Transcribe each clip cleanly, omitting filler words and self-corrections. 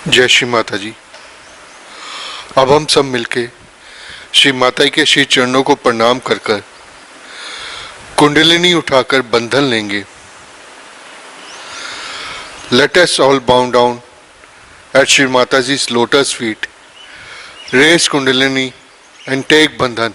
जय श्री माता जी। अब हम सब मिलके श्री माता के श्री चरणों को प्रणाम कर कर कुंडलिनी उठाकर बंधन लेंगे। Let us all bow down at Shri Mataji's lotus feet, raise Kundalini and take Bandhan.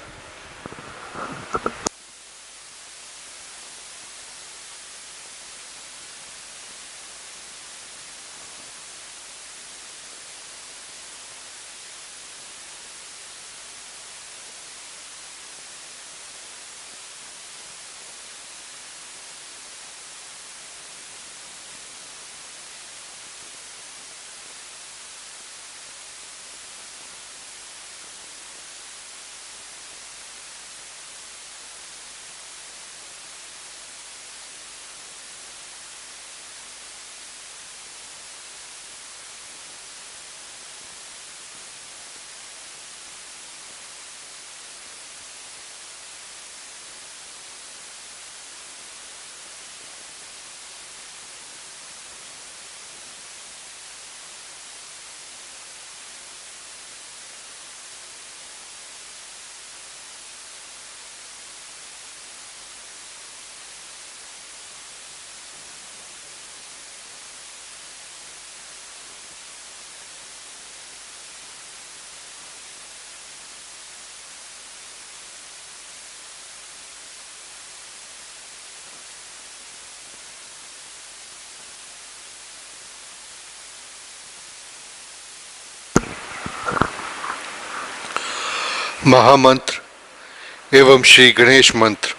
महामंत्र एवं श्री गणेश मंत्र।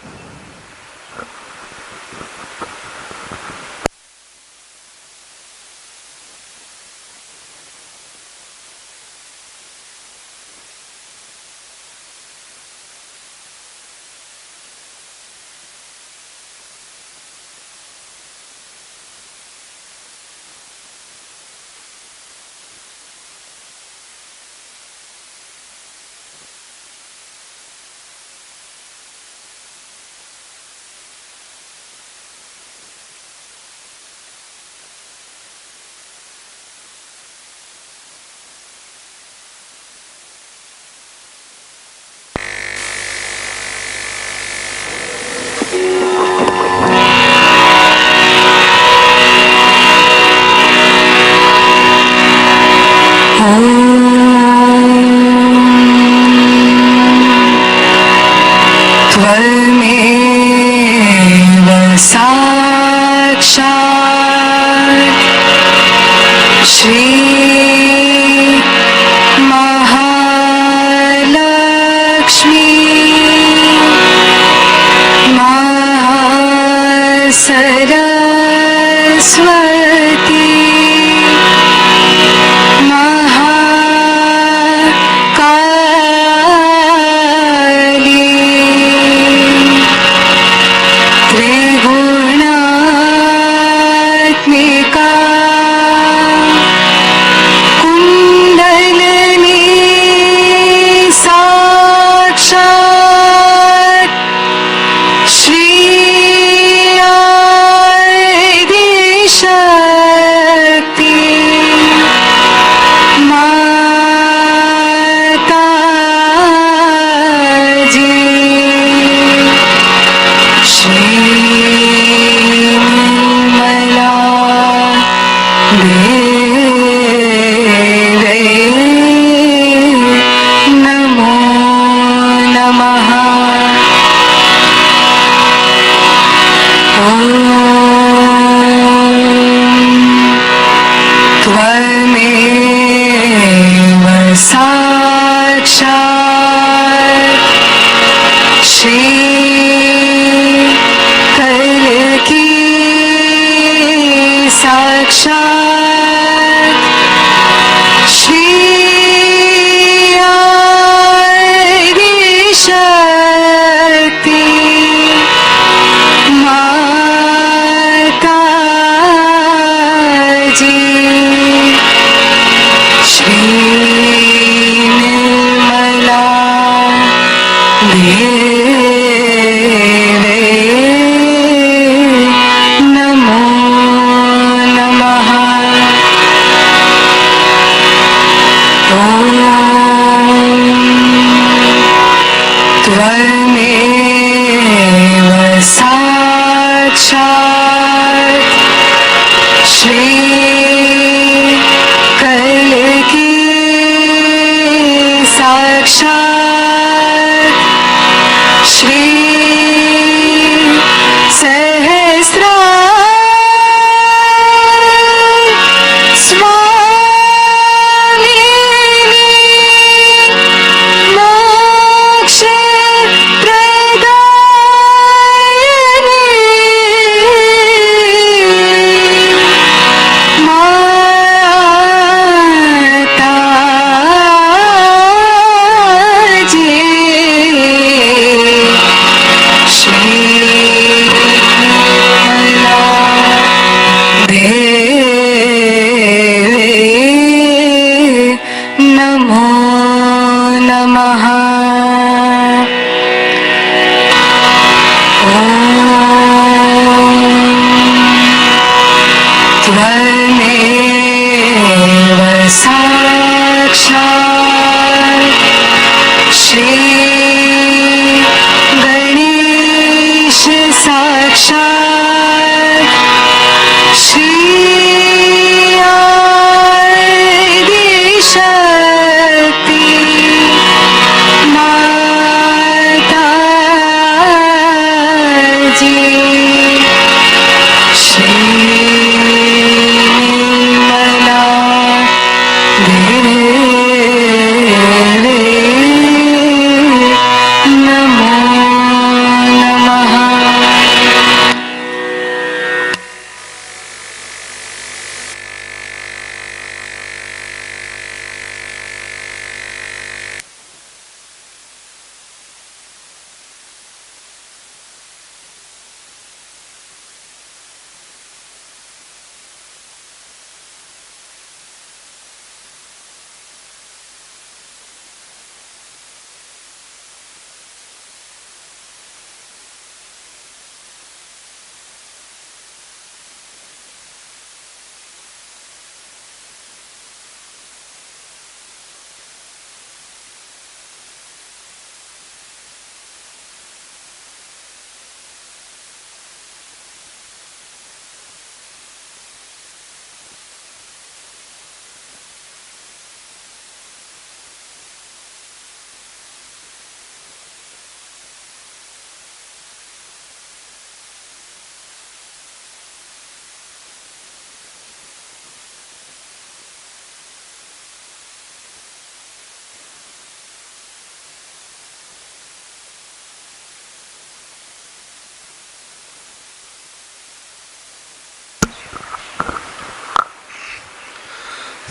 सरस्वती महालक्ष्मी त्वमेव साक्षात् श्री कल्कि साक्षात् श्री सहस्रा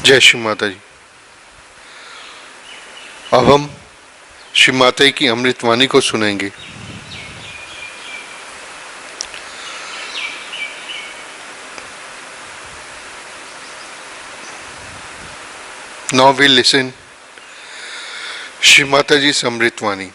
जय श्री माता जी। अब हम श्री माता जी की अमृतवाणी को सुनेंगे। Now we listen Shri Mata जी अमृतवाणी।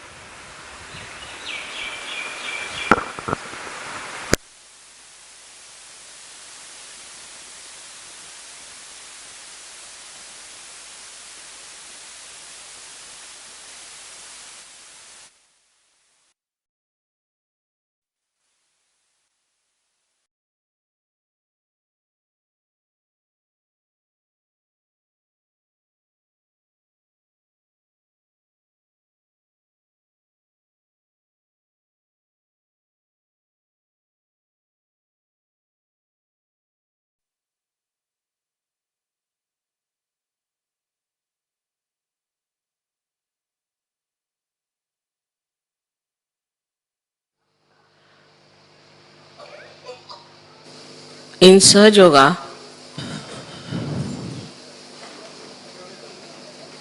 In Sahaja Yoga,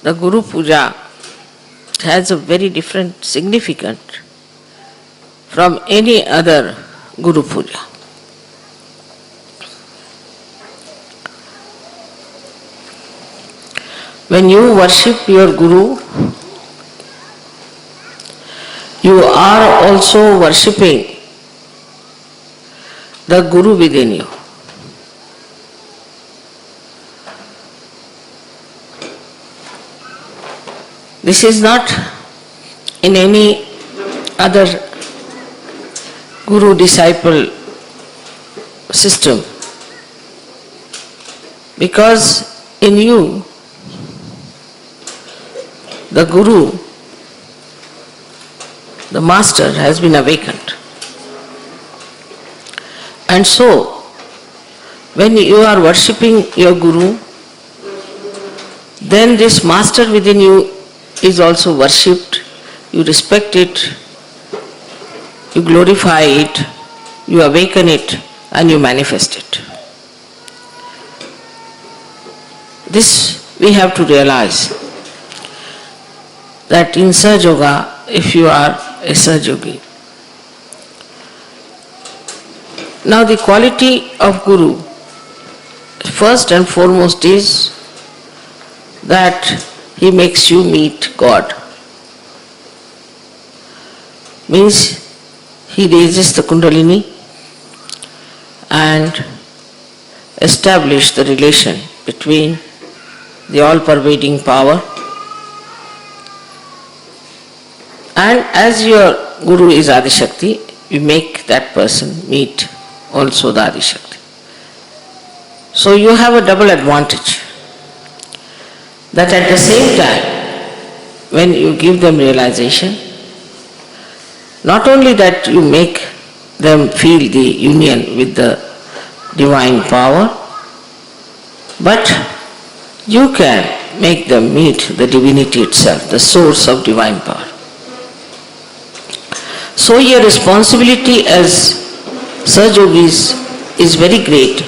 the Guru Puja has a very different significance from any other Guru Puja. When you worship your Guru, you are also worshipping the Guru within you. This is not in any other guru-disciple system, because in you, the guru, the master has been awakened. And so, when you are worshipping your guru, then this master within you is also worshipped, you respect it, you glorify it, you awaken it, and you manifest it. This we have to realize, that in Sahaja Yoga, if you are a Sahaja Yogi. Now the quality of Guru, first and foremost, is that he makes you meet God. Means he raises the Kundalini and establish the relation between the all-pervading power, and as your Guru is Adi Shakti, you make that person meet also the Adi Shakti. So you have a double advantage, that at the same time, when you give them realization, not only that you make them feel the union with the divine power, but you can make them meet the divinity itself, the source of divine power. So your responsibility as Sahaja Yogis is very great,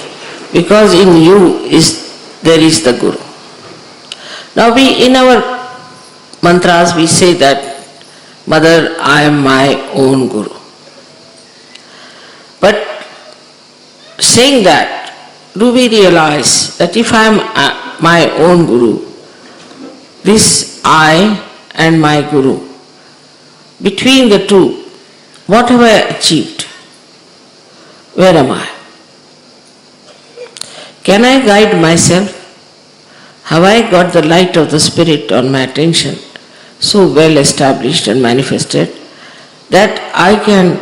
because in you there is the Guru. Now in our mantras we say that, Mother, I am my own Guru. But saying that, do we realize that if I am my own Guru, this I and my Guru, between the two, what have I achieved? Where am I? Can I guide myself? Have I got the light of the Spirit on my attention so well established and manifested that I can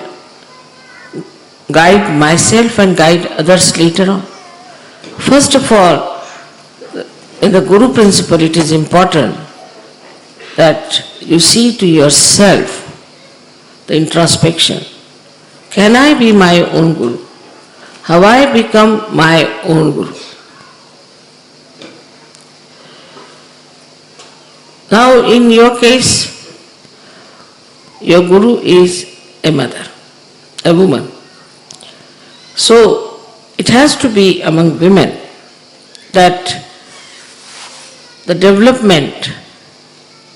guide myself and guide others later on? First of all, in the Guru principle, it is important that you see to yourself the introspection. Can I be my own Guru? Have I become my own Guru? Now in your case, your Guru is a mother, a woman. So it has to be among women that the development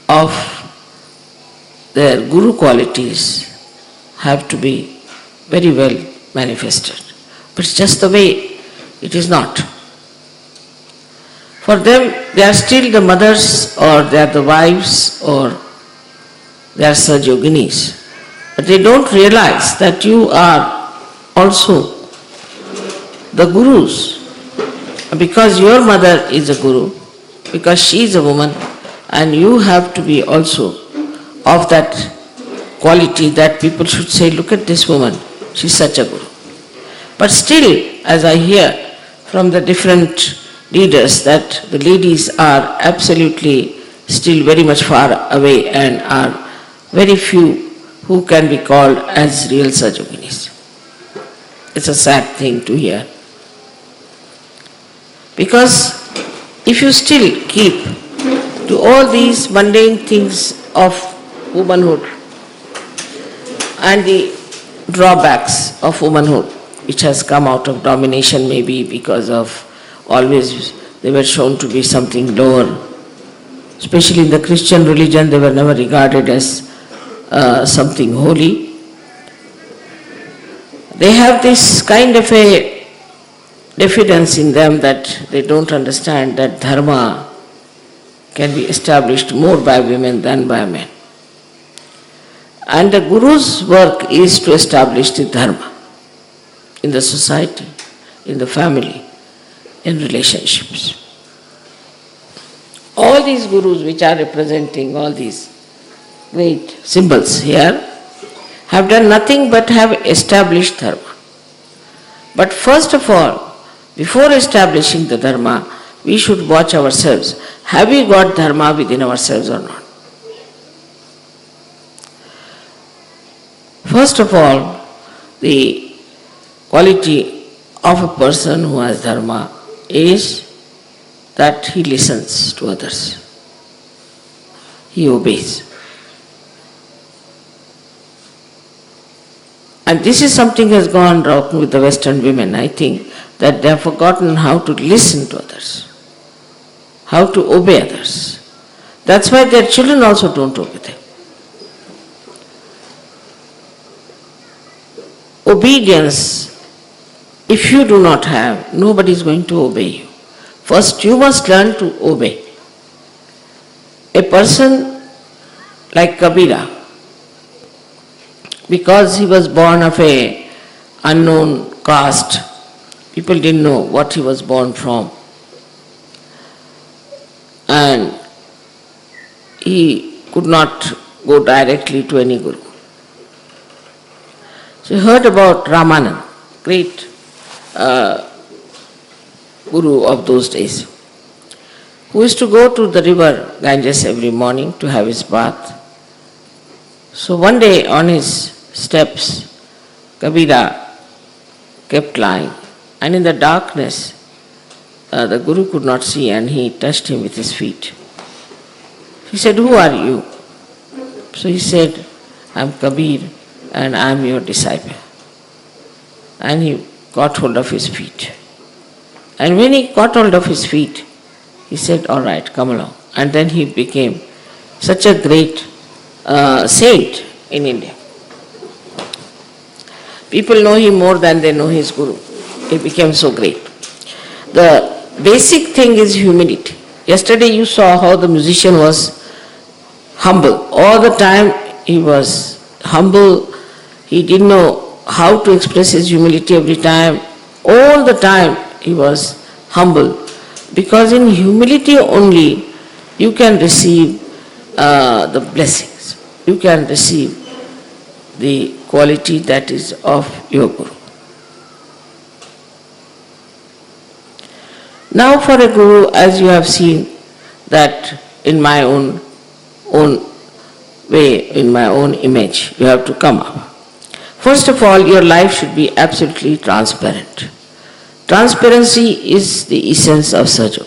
of their Guru qualities have to be very well manifested. But it's just the way it is not. For them, they are still the mothers, or they are the wives, or they are Sahaja Yoginis. But they don't realize that you are also the Gurus. Because your mother is a Guru, because she is a woman, and you have to be also of that quality that people should say, look at this woman, she is such a Guru. But still, as I hear from the different leaders, that the ladies are absolutely still very much far away and are very few who can be called as real Sahaja Yoginis. It's a sad thing to hear. Because if you still keep to all these mundane things of womanhood and the drawbacks of womanhood, which has come out of domination, maybe because of always they were shown to be something lower. Especially in the Christian religion, they were never regarded as something holy. They have this kind of a diffidence in them that they don't understand that dharma can be established more by women than by men. And the Guru's work is to establish the dharma in the society, in the family, in relationships. All these gurus which are representing all these great symbols here have done nothing but have established dharma. But first of all, before establishing the dharma, we should watch ourselves. Have we got dharma within ourselves or not? First of all, the quality of a person who has dharma is that he listens to others. He obeys. And this is something has gone wrong with the Western women, I think, that they have forgotten how to listen to others, how to obey others. That's why their children also don't obey them. Obedience, if you do not have, nobody is going to obey you. First, you must learn to obey. A person like Kabira, because he was born of a unknown caste, people didn't know what he was born from. And he could not go directly to any guru. So he heard about Ramanand, great guru of those days, who used to go to the river Ganges every morning to have his bath. So one day on his steps, Kabira kept lying, and in the darkness, the guru could not see, and he touched him with his feet. He said, "Who are you?" So he said, "I'm Kabir, and I'm your disciple." And he got hold of his feet. And when he got hold of his feet, he said, "All right, come along." And then he became such a great saint in India. People know him more than they know his guru. He became so great. The basic thing is humility. Yesterday you saw how the musician was humble. All the time he was humble. He didn't know how to express his humility every time. All the time he was humble. Because in humility only you can receive the blessings. You can receive the quality that is of your guru. Now for a guru, as you have seen, that in my own way, in my own image, you have to come up. First of all, your life should be absolutely transparent. Transparency is the essence of Sahaja.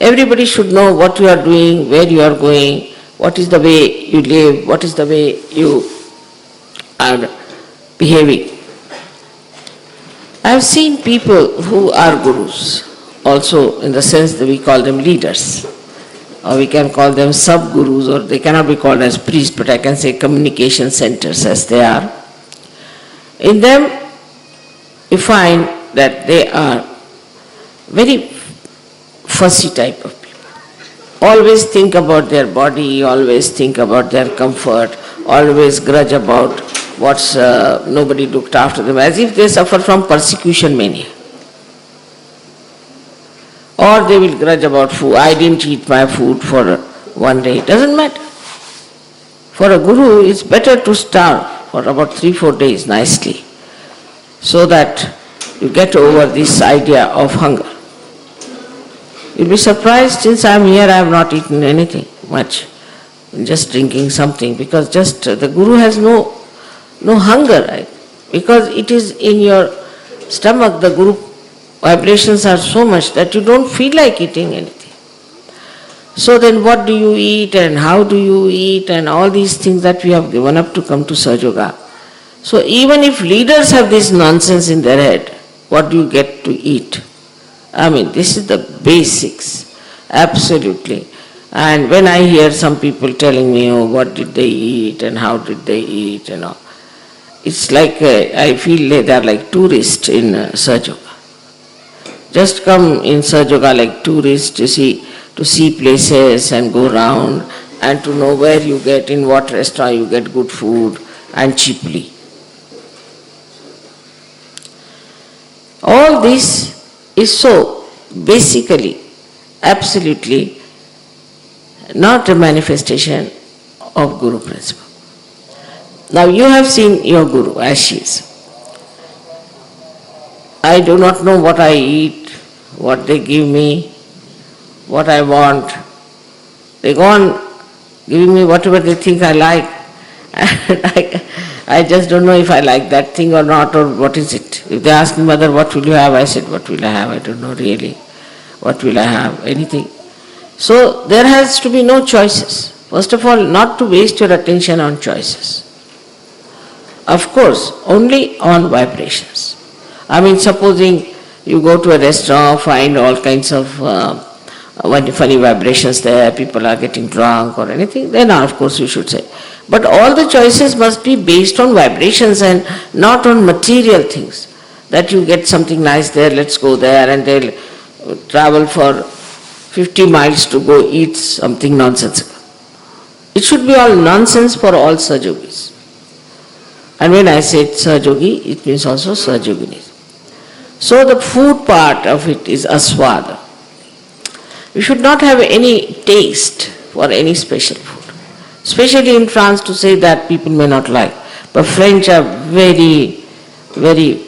Everybody should know what you are doing, where you are going, what is the way you live, what is the way you are behaving. I have seen people who are gurus, also in the sense that we call them leaders, or we can call them sub-gurus, or they cannot be called as priests, but I can say communication centers as they are. In them, you find that they are very fussy type of people. Always think about their body, always think about their comfort, always grudge about what's nobody looked after them, as if they suffer from persecution mania. Or they will grudge about food. I didn't eat my food for one day. It doesn't matter. For a guru, it's better to starve for about 3-4 days nicely, so that you get over this idea of hunger. You'll be surprised, since I'm here, I have not eaten anything much. I'm just drinking something, because just the guru has no hunger, right? Because it is in your stomach, the guru vibrations are so much that you don't feel like eating anything. So then what do you eat and how do you eat and all these things that we have given up to come to Sahaja. So even if leaders have this nonsense in their head, what do you get to eat? I mean, this is the basics, absolutely. And when I hear some people telling me, oh, what did they eat and how did they eat and all, it's like, I feel they are like tourists in Sahaja. Just come in Sahaja like tourists to see places and go around and to know where you get, in what restaurant you get good food and cheaply. All this is so basically, absolutely not a manifestation of Guru principle. Now you have seen your Guru as she is. I do not know what I eat, what they give me, what I want. They go on giving me whatever they think I like. And I just don't know if I like that thing or not, or what is it. If they ask me, Mother, what will you have? I said, what will I have? I don't know really. What will I have? Anything. So there has to be no choices. First of all, not to waste your attention on choices. Of course, only on vibrations. I mean, supposing you go to a restaurant, find all kinds of funny vibrations there, people are getting drunk or anything, then of course you should say. But all the choices must be based on vibrations and not on material things. That you get something nice there, let's go there, and they'll travel for 50 miles to go eat something nonsensical. It should be all nonsense for all Sajogis. And when I say Sajogi, it means also Sajoginis. So the food part of it is aswada. You should not have any taste for any special food. Especially in France, to say that people may not like. But French are very, very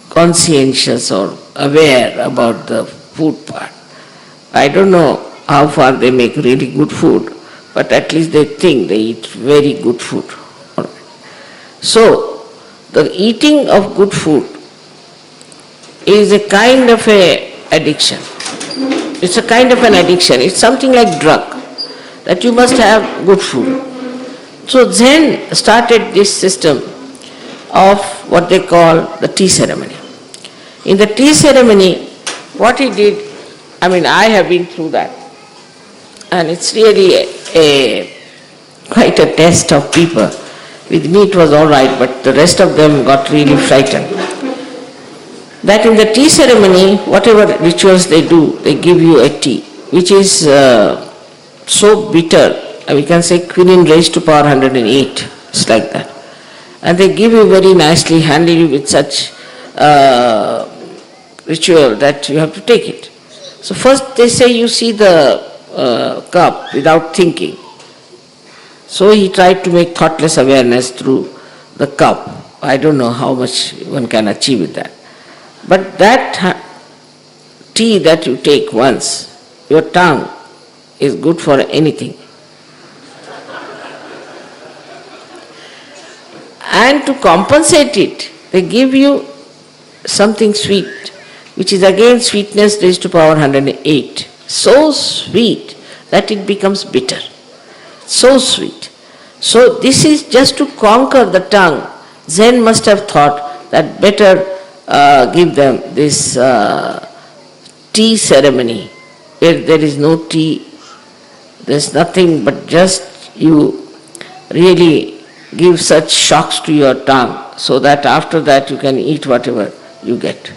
conscientious or aware about the food part. I don't know how far they make really good food, but at least they think they eat very good food. So, the eating of good food is a kind of a addiction. It's a kind of an addiction. It's something like drug, that you must have good food. So Zen started this system of what they call the tea ceremony. In the tea ceremony, what he did, I mean, I have been through that, and it's really quite a test of people. With me it was all right, but the rest of them got really frightened. That in the tea ceremony, whatever rituals they do, they give you a tea, which is so bitter, we can say quinine raised to power 108, it's like that. And they give you very nicely, handle you with such ritual that you have to take it. So first they say you see the cup without thinking. So he tried to make thoughtless awareness through the cup. I don't know how much one can achieve with that. But that tea that you take once, your tongue is good for anything. And to compensate it, they give you something sweet, which is again sweetness raised to power 108. So sweet that it becomes bitter. So sweet. So this is just to conquer the tongue. Zen must have thought that better give them this tea ceremony, where there is no tea, there's nothing but just you really give such shocks to your tongue so that after that you can eat whatever you get.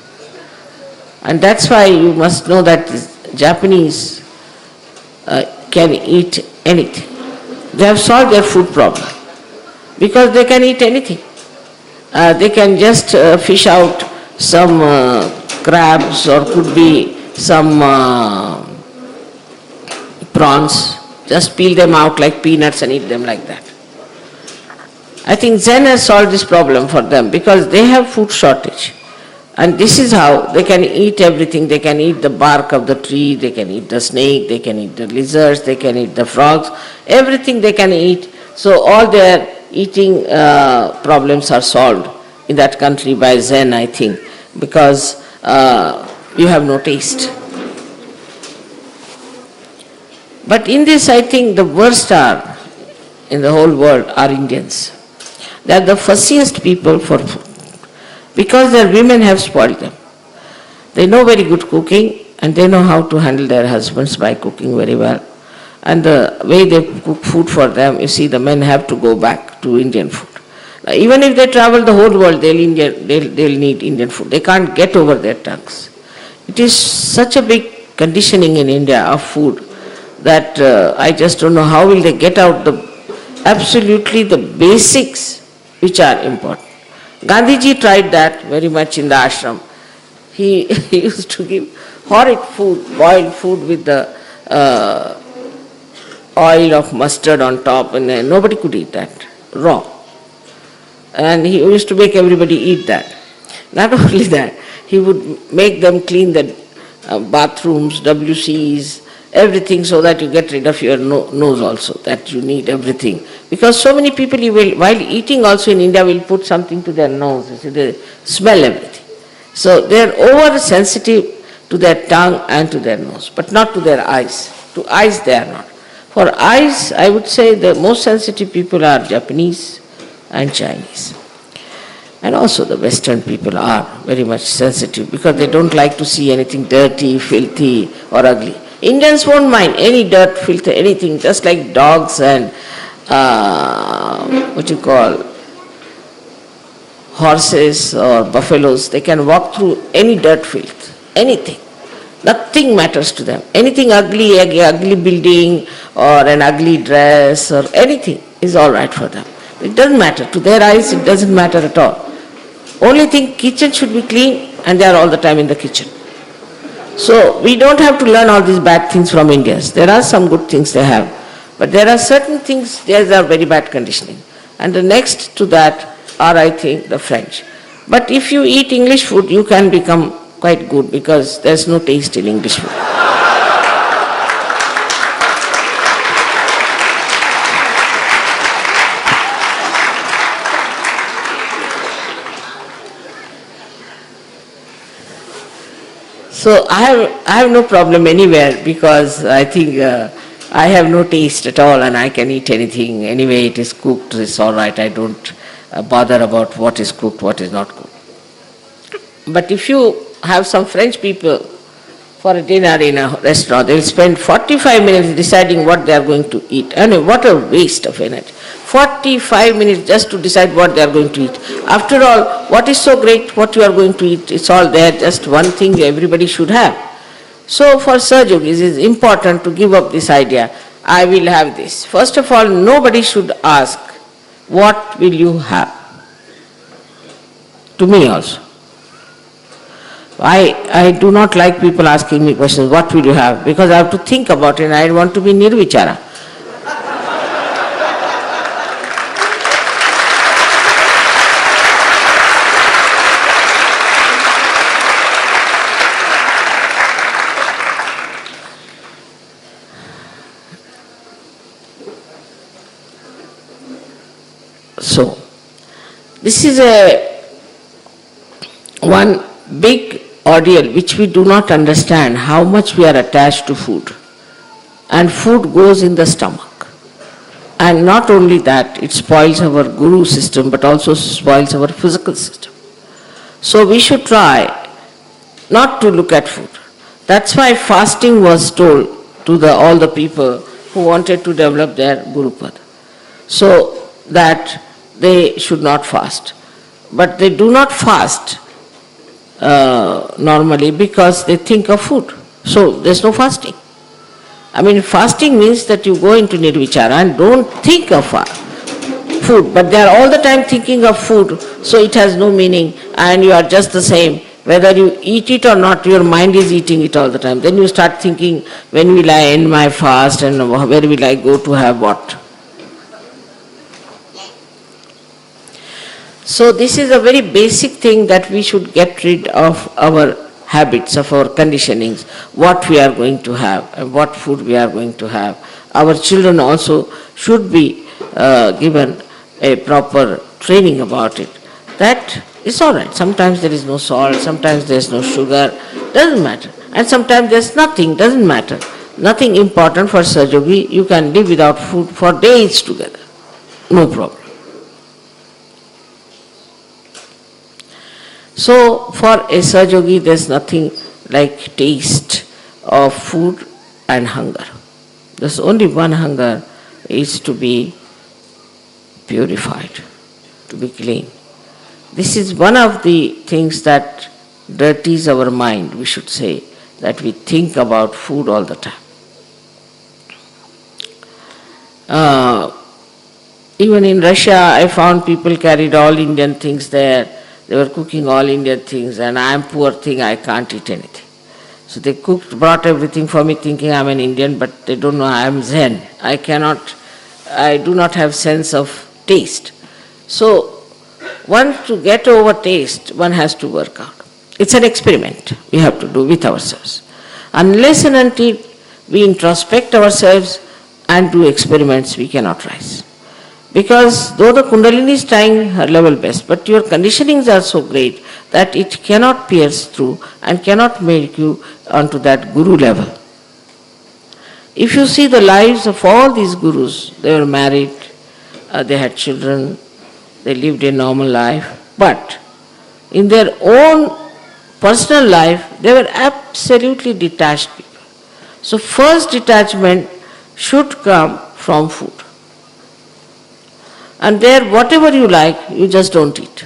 And that's why you must know that Japanese can eat anything. They have solved their food problem because they can eat anything. They can just fish out some crabs, or could be some prawns, just peel them out like peanuts and eat them like that. I think Zen has solved this problem for them because they have food shortage. And this is how they can eat everything. They can eat the bark of the tree, they can eat the snake, they can eat the lizards, they can eat the frogs, everything they can eat. So all their eating problems are solved in that country by Zen, I think, because you have no taste. But in this, I think the worst are, in the whole world, are Indians. They are the fussiest people for food, because their women have spoiled them. They know very good cooking, and they know how to handle their husbands by cooking very well. And the way they cook food for them, you see, the men have to go back to Indian food. Now, even if they travel the whole world, they'll need Indian food. They can't get over their tongues. It is such a big conditioning in India of food that I just don't know how will they get out absolutely the basics which are important. Gandhiji tried that very much in the ashram. He used to give horrid food, boiled food with the oil of mustard on top, and nobody could eat that, raw. And he used to make everybody eat that. Not only that, he would make them clean the bathrooms, WCs, everything, so that you get rid of your nose also, that you need everything. Because so many people, while eating also in India, will put something to their nose, you see, they smell everything. So they are over-sensitive to their tongue and to their nose, but not to their eyes. To eyes they are not. For eyes, I would say the most sensitive people are Japanese and Chinese. And also the Western people are very much sensitive because they don't like to see anything dirty, filthy or ugly. Indians won't mind any dirt, filth, anything, just like dogs and horses or buffaloes. They can walk through any dirt, filth, anything. Nothing matters to them. Anything ugly, ugly building or an ugly dress or anything is all right for them. It doesn't matter. To their eyes, it doesn't matter at all. Only thing, kitchen should be clean, and they are all the time in the kitchen. So we don't have to learn all these bad things from Indians. There are some good things they have, but there are certain things, there are very bad conditioning. And the next to that are, I think, the French. But if you eat English food, you can become quite good because there's no taste in English food. So I have no problem anywhere because I think I have no taste at all and I can eat anything. Anyway, it is cooked, it's all right. I don't bother about what is cooked, what is not cooked. But if you have some French people for a dinner in a restaurant, they will spend 45 minutes deciding what they are going to eat. And what a waste of energy. 45 minutes just to decide what they are going to eat. After all, what is so great, what you are going to eat, it's all there, just one thing everybody should have. So for Sir Yogis, it is important to give up this idea, I will have this. First of all, nobody should ask, what will you have? To me also. I do not like people asking me questions, what will you have? Because I have to think about it and I want to be nirvichara. So, this is one big ordeal which we do not understand, how much we are attached to food. And food goes in the stomach. And not only that, it spoils our guru system but also spoils our physical system. So we should try not to look at food. That's why fasting was told to all the people who wanted to develop their Gurupad. So that they should not fast. But they do not fast normally because they think of food. So there's no fasting. I mean, fasting means that you go into nirvichara and don't think of food, but they are all the time thinking of food, so it has no meaning and you are just the same. Whether you eat it or not, your mind is eating it all the time. Then you start thinking, when will I end my fast and where will I go to have what? So this is a very basic thing that we should get rid of our habits, of our conditionings, what we are going to have and what food we are going to have. Our children also should be given a proper training about it. That is all right. Sometimes there is no salt, sometimes there is no sugar, doesn't matter. And sometimes there is nothing, doesn't matter. Nothing important for Sir Yogi. You can live without food for days together, no problem. So for a Sir Yogi, there is nothing like taste of food and hunger. There's only one hunger, is to be purified, to be clean. This is one of the things that dirties our mind, we should say, that we think about food all the time. Even in Russia, I found people carried all Indian things there. They were cooking all Indian things and I am poor thing, I can't eat anything. So they cooked, brought everything for me thinking I'm an Indian, but they don't know I'm Zen. I do not have sense of taste. So one to get over taste, one has to work out. It's an experiment we have to do with ourselves. Unless and until we introspect ourselves and do experiments, we cannot rise. Because though the Kundalini is trying her level best, but your conditionings are so great that it cannot pierce through and cannot make you onto that guru level. If you see the lives of all these gurus, they were married, they had children, they lived a normal life, but in their own personal life, they were absolutely detached people. So first detachment should come from food. And there, whatever you like, you just don't eat.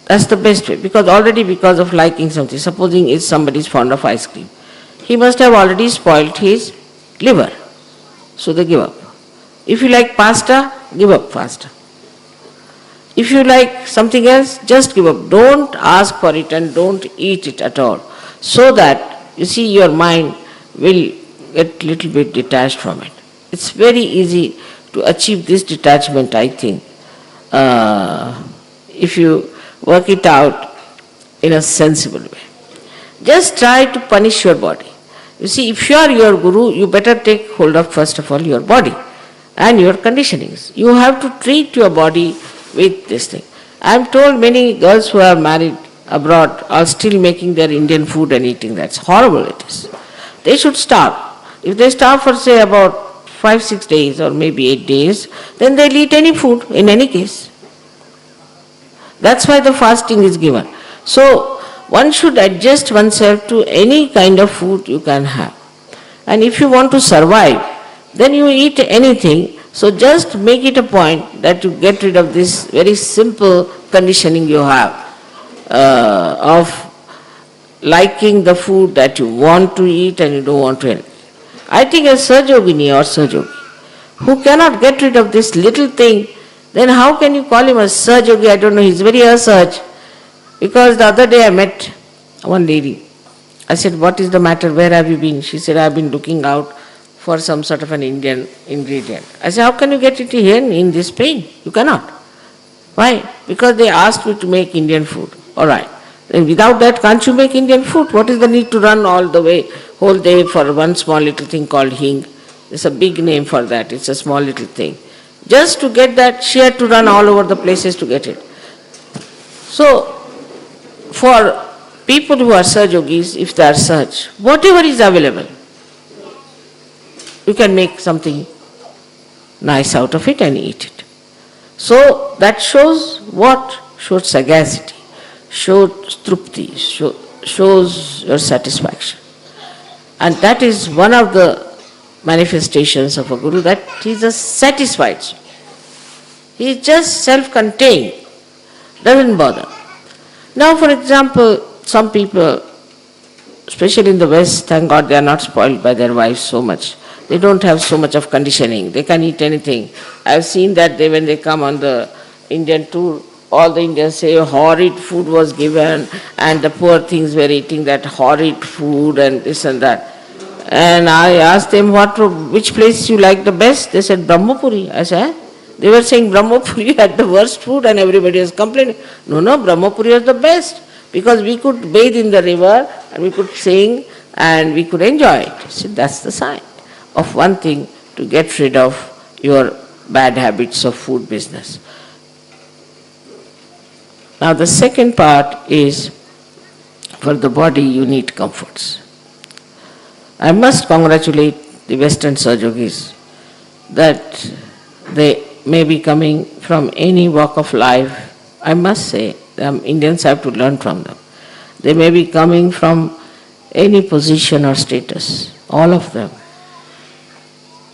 That's the best way, because of liking something, supposing if somebody is fond of ice cream, he must have already spoiled his liver. So they give up. If you like pasta, give up pasta. If you like something else, just give up. Don't ask for it and don't eat it at all. So that, you see, your mind will get a little bit detached from it. It's very easy to achieve this detachment, I think, if you work it out in a sensible way. Just try to punish your body. You see, if you are your guru, you better take hold of, first of all, your body and your conditionings. You have to treat your body with this thing. I am told many girls who are married abroad are still making their Indian food and eating. That's horrible it is. They should starve. If they starve for say about 5-6 days or maybe 8 days, then they'll eat any food in any case. That's why the fasting is given. So one should adjust oneself to any kind of food you can have. And if you want to survive, then you eat anything. So just make it a point that you get rid of this very simple conditioning you have of liking the food that you want to eat and you don't want to eat. I think a Sajogini or Sajogi who cannot get rid of this little thing, then how can you call him a Sajogi? I don't know, he's very asaj. Because the other day I met one lady. I said, what is the matter? Where have you been? She said, I've been looking out for some sort of an Indian ingredient. I said, how can you get it here in this Spain? You cannot. Why? Because they asked me to make Indian food. All right. Then without that, can't you make Indian food? What is the need to run all the way, whole day for one small little thing called hing? There's a big name for that. It's a small little thing. Just to get that, she had to run all over the places to get it. So, for people who are Sajogis, if they are such, whatever is available, you can make something nice out of it and eat it. So that shows what? Shows sagacity, shows trupti, shows your satisfaction. And that is one of the manifestations of a guru, that he is a satisfied soul. He is just self-contained, doesn't bother. Now, for example, some people, especially in the West, thank God they are not spoiled by their wives so much. They don't have so much of conditioning. They can eat anything. I've seen that when they come on the Indian tour, all the Indians say horrid food was given and the poor things were eating that horrid food and this and that. And I asked them, which place you like the best? They said, Brahmapuri. I said, they were saying Brahmapuri had the worst food and everybody was complaining. No, Brahmapuri was the best because we could bathe in the river and we could sing and we could enjoy it. So that's the sign of one thing to get rid of your bad habits of food business. Now the second part is, for the body you need comforts. I must congratulate the Western Sajogis that they may be coming from any walk of life. I must say, Indians have to learn from them. They may be coming from any position or status. All of them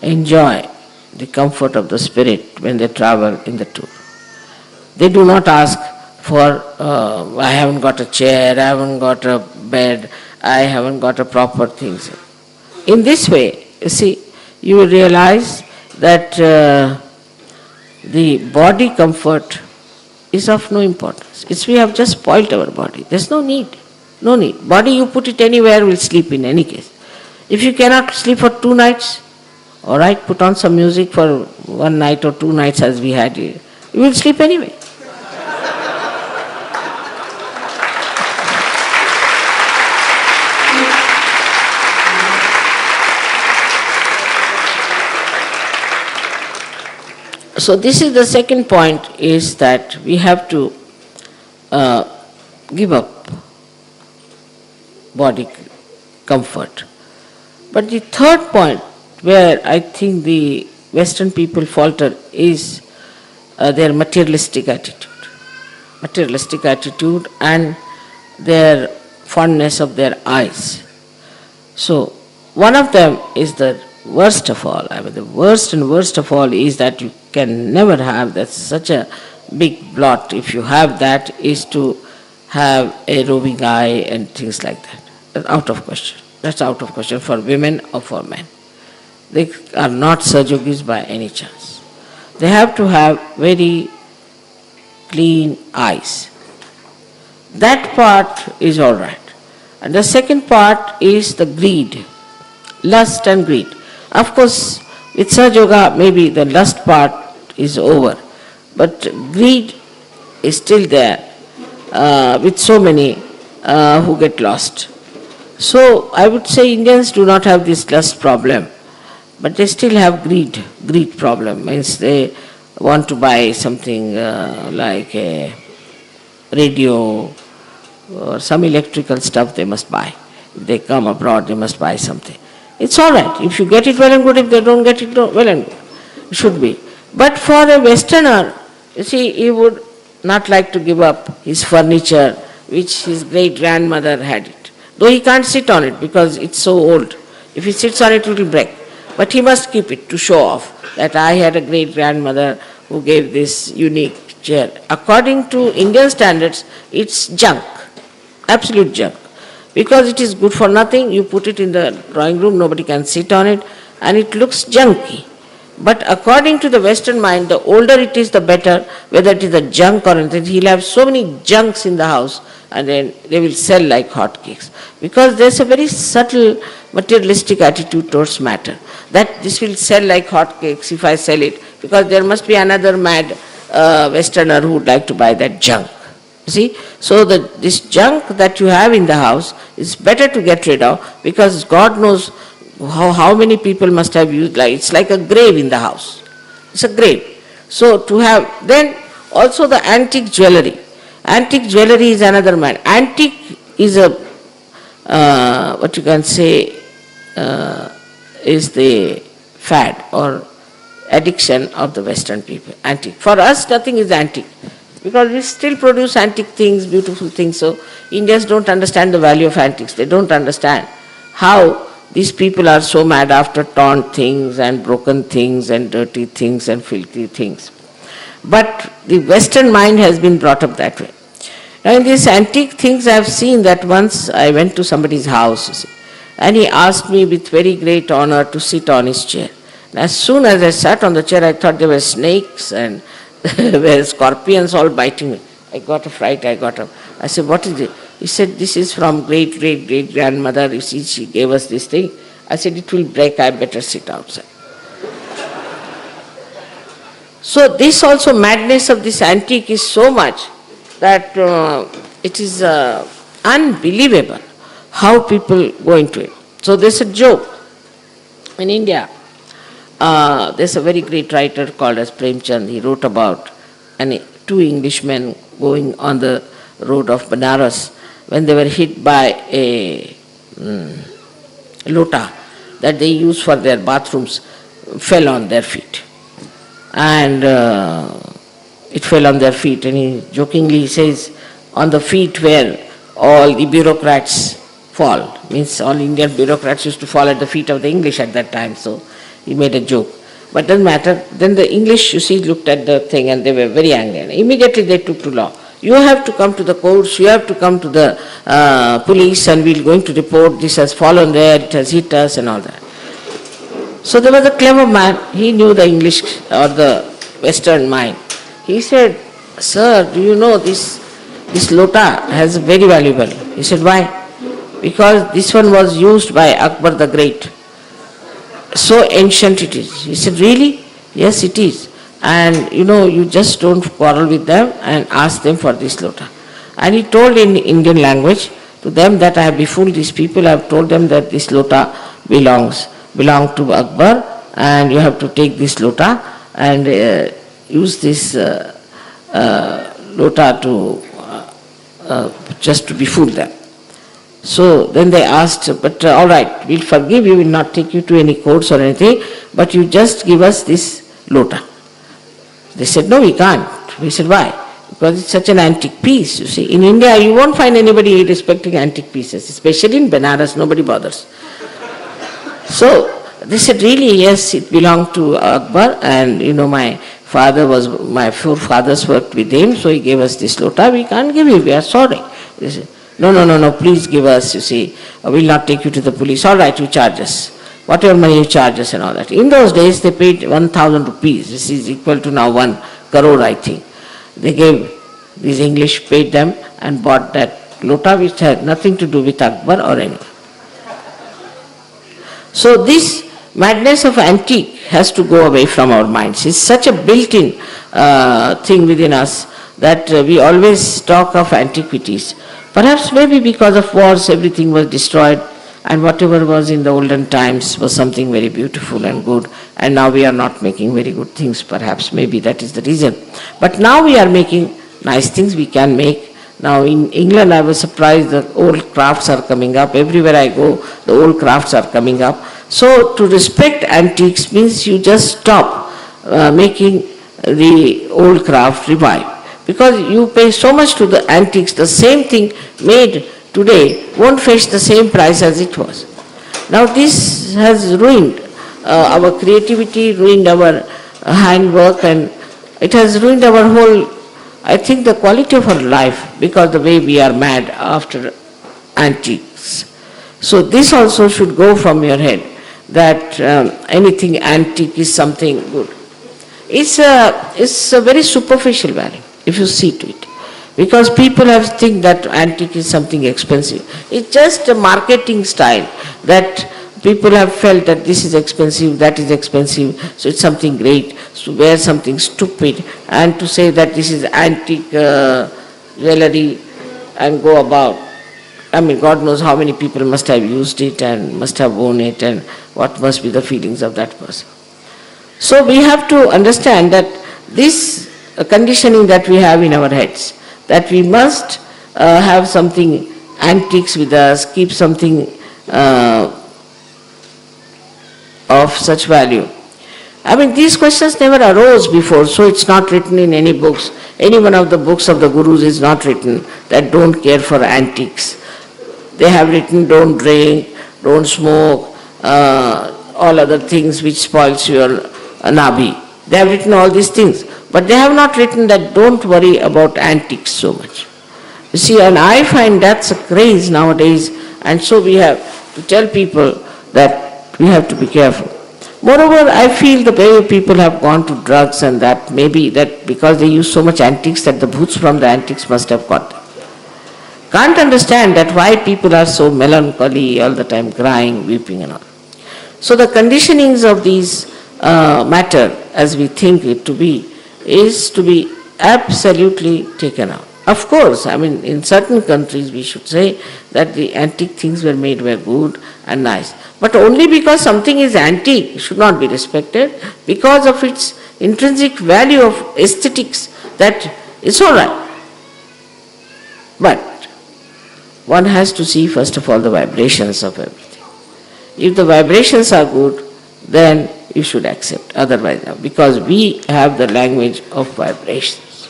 enjoy the comfort of the spirit when they travel in the tour. They do not ask for, I haven't got a chair, I haven't got a bed, I haven't got a proper things. In this way, you see, you will realize that the body comfort is of no importance. We have just spoilt our body. There's no need. No need. Body you put it anywhere will sleep in any case. If you cannot sleep for 2 nights, all right, put on some music for 1 night or 2 nights as we had here. You will sleep anyway. So this is the second point, is that we have to give up body comfort. But the third point where I think the Western people falter is their materialistic attitude. Materialistic attitude and their fondness of their eyes. So one of them is the worst of all. I mean, the worst and worst of all is that you can never have, that's such a big blot. If you have that, is to have a roving eye and things like that. That's out of question. That's out of question for women or for men. They are not Sajogis by any chance. They have to have very clean eyes. That part is all right. And the second part is the greed, lust and greed. Of course, with Sahaja maybe the lust part is over, but greed is still there with so many who get lost. So I would say Indians do not have this lust problem, but they still have greed problem. Means they want to buy something like a radio or some electrical stuff they must buy. If they come abroad, they must buy something. It's all right. If you get it, well and good. If they don't get it, well and good. It should be. But for a Westerner, you see, he would not like to give up his furniture, which his great-grandmother had it. Though he can't sit on it because it's so old. If he sits on it, it will break. But he must keep it to show off that I had a great-grandmother who gave this unique chair. According to Indian standards, it's junk, absolute junk. Because it is good for nothing, you put it in the drawing room, nobody can sit on it, and it looks junky. But according to the Western mind, the older it is, the better, whether it is a junk or anything. He'll have so many junks in the house, and then they will sell like hotcakes. Because there's a very subtle materialistic attitude towards matter, that this will sell like hotcakes if I sell it, because there must be another mad Westerner who would like to buy that junk. See, so this junk that you have in the house is better to get rid of, because God knows how many people must have used, like it's like a grave in the house. It's a grave. So to have, then also the antique jewelry. Antique jewelry is another man. Antique is a, what you can say, is the fad or addiction of the Western people. Antique. For us, nothing is antique, because we still produce antique things, beautiful things. So Indians don't understand the value of antiques. They don't understand how these people are so mad after torn things and broken things and dirty things and filthy things. But the Western mind has been brought up that way. Now in these antique things, I have seen that once I went to somebody's house, you see, and he asked me with very great honor to sit on his chair. And as soon as I sat on the chair, I thought there were snakes and were scorpions all biting me. I got a fright, I said, what is it? He said, this is from great-great-great-grandmother. You see, she gave us this thing. I said, it will break, I better sit outside. So this also, madness of this antique is so much that it is unbelievable how people go into it. So there's a joke in India. There's a very great writer called as Premchand. He wrote about two Englishmen going on the road of Banaras when they were hit by a lota that they use for their bathrooms, fell on their feet. And it fell on their feet, and he jokingly says, on the feet where all the bureaucrats fall. Means all Indian bureaucrats used to fall at the feet of the English at that time, so he made a joke. But doesn't matter. Then the English, you see, looked at the thing and they were very angry. And immediately they took to law. You have to come to the courts, you have to come to the police, and we're going to report this has fallen there, it has hit us and all that. So there was a clever man, he knew the English or the Western mind. He said, sir, do you know this this lota has very valuable. He said, why? Because this one was used by Akbar the Great. So ancient it is. He said, really? Yes, it is. And you just don't quarrel with them and ask them for this lota. And he told in Indian language to them that I have befooled these people. I have told them that this lota belonged to Akbar, and you have to take this lota and use this lota to just to befool them. So then they asked, but all right, we'll forgive you, we'll not take you to any courts or anything, but you just give us this lota. They said, no, we can't. We said, why? Because it's such an antique piece, you see. In India, you won't find anybody respecting antique pieces, especially in Benares, nobody bothers. So they said, really, yes, it belonged to Akbar, and my forefathers worked with him, so he gave us this lota. We can't give you, we are sorry. They said, no, please give us, you see, we'll not take you to the police. All right, you charge us. Whatever money you charge us and all that. In those days, they paid 1,000 rupees. This is equal to now 1 crore, I think. They gave, these English paid them and bought that lota which had nothing to do with Akbar or anyone. So this madness of antique has to go away from our minds. It's such a built-in thing within us that we always talk of antiquities. Perhaps maybe because of wars everything was destroyed, and whatever was in the olden times was something very beautiful and good, and now we are not making very good things, perhaps, maybe that is the reason. But now we are making nice things we can make. Now in England I was surprised the old crafts are coming up. Everywhere I go, the old crafts are coming up. So to respect antiques means you just stop making the old craft revive. Because you pay so much to the antiques, the same thing made today won't fetch the same price as it was. Now this has ruined our creativity, ruined our handwork, and it has ruined our whole, I think, the quality of our life, because the way we are mad after antiques. So this also should go from your head, that anything antique is something good. It's a very superficial value, if you see to it. Because people have think that antique is something expensive. It's just a marketing style that people have felt that this is expensive, that is expensive, so it's something great. To wear something stupid and to say that this is antique jewelry and go about. I mean, God knows how many people must have used it and must have worn it, and what must be the feelings of that person. So we have to understand that this conditioning that we have in our heads, that we must have something antiques with us, keep something of such value. I mean, these questions never arose before, so it's not written in any books. Any one of the books of the gurus is not written that don't care for antiques. They have written don't drink, don't smoke, all other things which spoils your nabi. They have written all these things. But they have not written that don't worry about antiques so much. You see, and I find that's a craze nowadays, and so we have to tell people that we have to be careful. Moreover, I feel the way people have gone to drugs and that maybe that because they use so much antiques that the bhoots from the antiques must have got them. Can't understand that why people are so melancholy all the time, crying, weeping and all. So the conditionings of these matter as we think it to be is to be absolutely taken out. Of course, I mean, in certain countries we should say that the antique things were made were good and nice. But only because something is antique, it should not be respected, because of its intrinsic value of aesthetics, that it's all right. But one has to see first of all the vibrations of everything. If the vibrations are good, then you should accept, otherwise no. Because we have the language of vibrations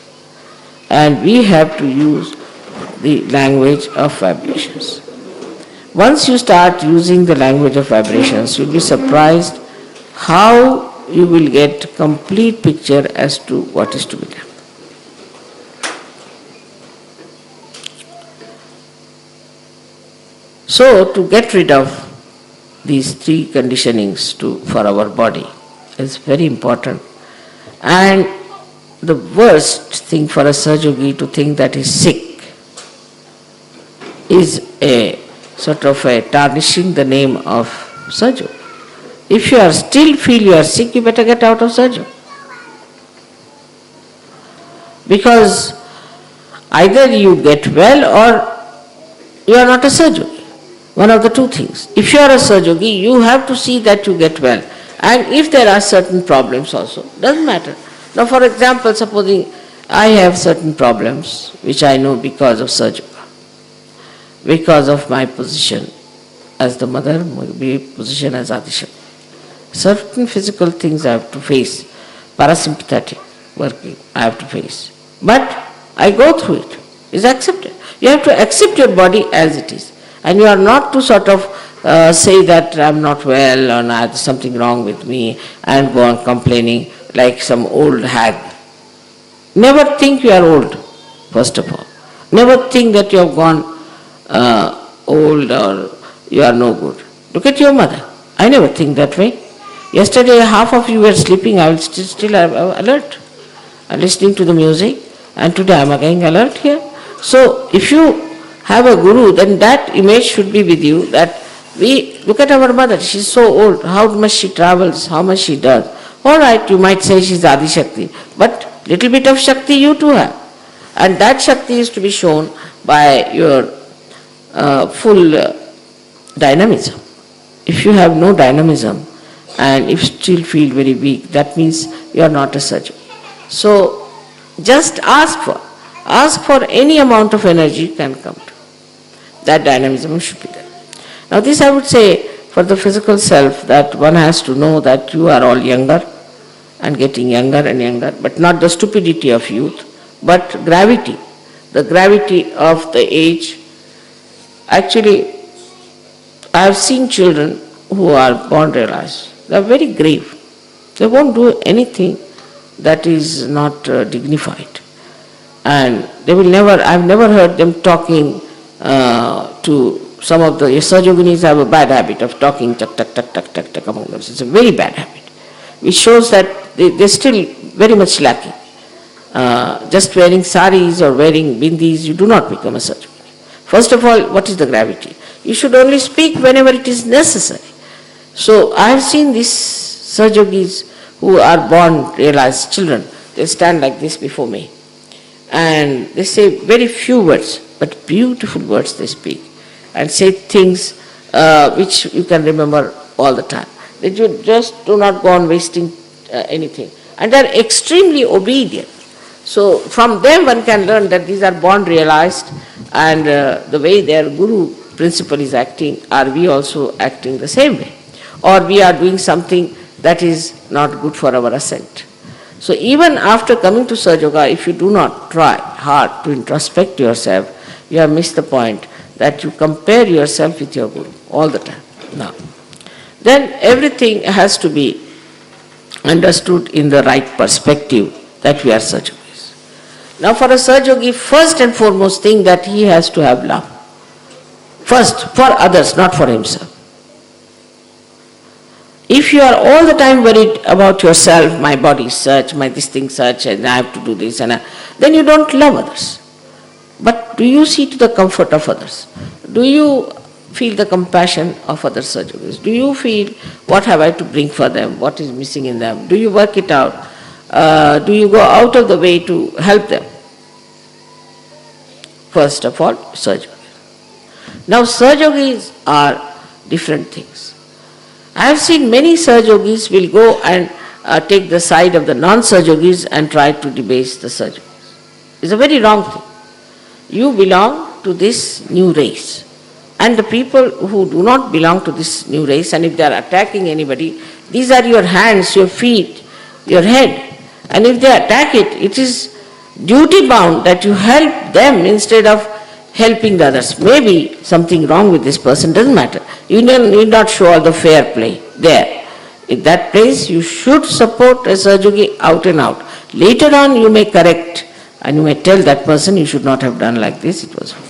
and we have to use the language of vibrations. Once you start using the language of vibrations, you'll be surprised how you will get complete picture as to what is to be done. So to get rid of these three conditionings for our body is very important. And the worst thing for a Sahaja Yogi to think that he's sick is a sort of a tarnishing the name of Sajo. If you are still feel you are sick, you better get out of Sajo. Because either you get well or you are not a Sajogi. One of the two things. If you are a Sajogi, you have to see that you get well. And if there are certain problems also, doesn't matter. Now for example, supposing I have certain problems which I know because of Sajoga, because of my position as the mother, my position as Adishakti. Certain physical things I have to face, parasympathetic working I have to face. But I go through it. It's accepted. You have to accept your body as it is. And you are not to sort of say that I'm not well or there's something wrong with me and go on complaining like some old hag. Never think you are old, first of all. Never think that you have gone old or you are no good. Look at your mother. I never think that way. Yesterday half of you were sleeping, I was still alert and listening to the music, and today I am again alert here. So if you have a guru, then that image should be with you, that we look at our mother, she's so old, how much she travels, how much she does. All right, you might say she's Adi Shakti, but little bit of Shakti you too have. And that Shakti is to be shown by your full dynamism. If you have no dynamism and if still feel very weak, that means you are not a surgeon. So just ask for any amount of energy can come to. That dynamism should be there. Now this I would say for the physical self, that one has to know that you are all younger and getting younger and younger, but not the stupidity of youth, but gravity, the gravity of the age. Actually, I have seen children who are born realized. They are very grave. They won't do anything that is not dignified. And they will never, I have never heard them talking to some of the Sajoginis have a bad habit of talking tak among themselves. It's a very bad habit, which shows that they're still very much lacking. Just wearing saris or wearing bindis, you do not become a Sajogini. First of all, what is the gravity? You should only speak whenever it is necessary. So I have seen these Sajogis who are born realized children. They stand like this before me. And they say very few words, but beautiful words they speak. And say things which you can remember all the time. They just do not go on wasting anything. And they are extremely obedient. So from them one can learn that these are born realized, and the way their guru principle is acting, are we also acting the same way? Or we are doing something that is not good for our ascent. So even after coming to Sajoga, if you do not try hard to introspect yourself, you have missed the point that you compare yourself with your guru all the time. Now, then everything has to be understood in the right perspective that we are Sajogis. Now for a Sajogi, first and foremost thing that he has to have love. First, for others, not for himself. If you are all the time worried about yourself, my body is such, my this thing such, and I have to do this, and then you don't love others. But do you see to the comfort of others? Do you feel the compassion of other Sajogis? Do you feel what have I to bring for them? What is missing in them? Do you work it out? Do you go out of the way to help them? First of all, Sajogis. Now Sajogis are different things. I have seen many Sajogis will go and take the side of the non-Sajogis and try to debase the Sajogis. It's a very wrong thing. You belong to this new race. And the people who do not belong to this new race, and if they are attacking anybody, these are your hands, your feet, your head. And if they attack it, it is duty bound that you help them instead of helping the others. Maybe something wrong with this person, doesn't matter. You need not show all the fair play there. In that place, you should support a Sajogi out and out. Later on, you may correct and you may tell that person, you should not have done like this, it was wrong.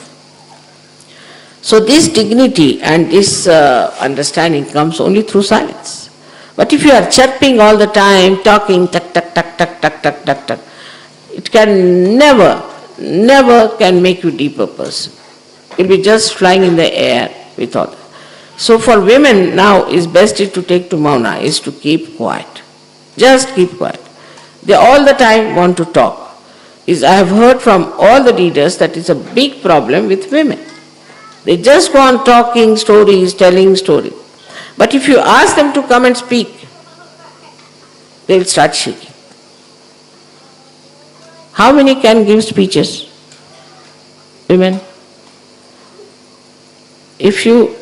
So this dignity and this understanding comes only through silence. But if you are chirping all the time, talking, tak, tak, tak, tak, tak, tak, tak, tak, it can never can make you deeper person. You'll be just flying in the air with all that. So for women now, is best is to take to Mauna, is to keep quiet. Just keep quiet. They all the time want to talk. I have heard from all the leaders that it's a big problem with women. They just go on talking stories, telling stories. But if you ask them to come and speak, they will start shaking. How many can give speeches? Women? If you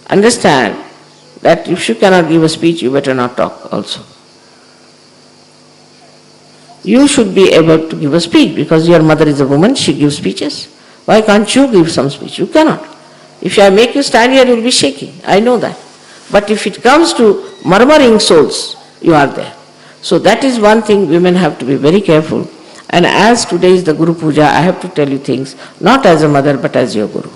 understand that if you cannot give a speech, you better not talk also. You should be able to give a speech because your mother is a woman, she gives speeches. Why can't you give some speech? You cannot. If I make you stand here, you will be shaking. I know that. But if it comes to murmuring souls, you are there. So that is one thing women have to be very careful. And as today is the Guru Puja, I have to tell you things, not as a mother, but as your Guru.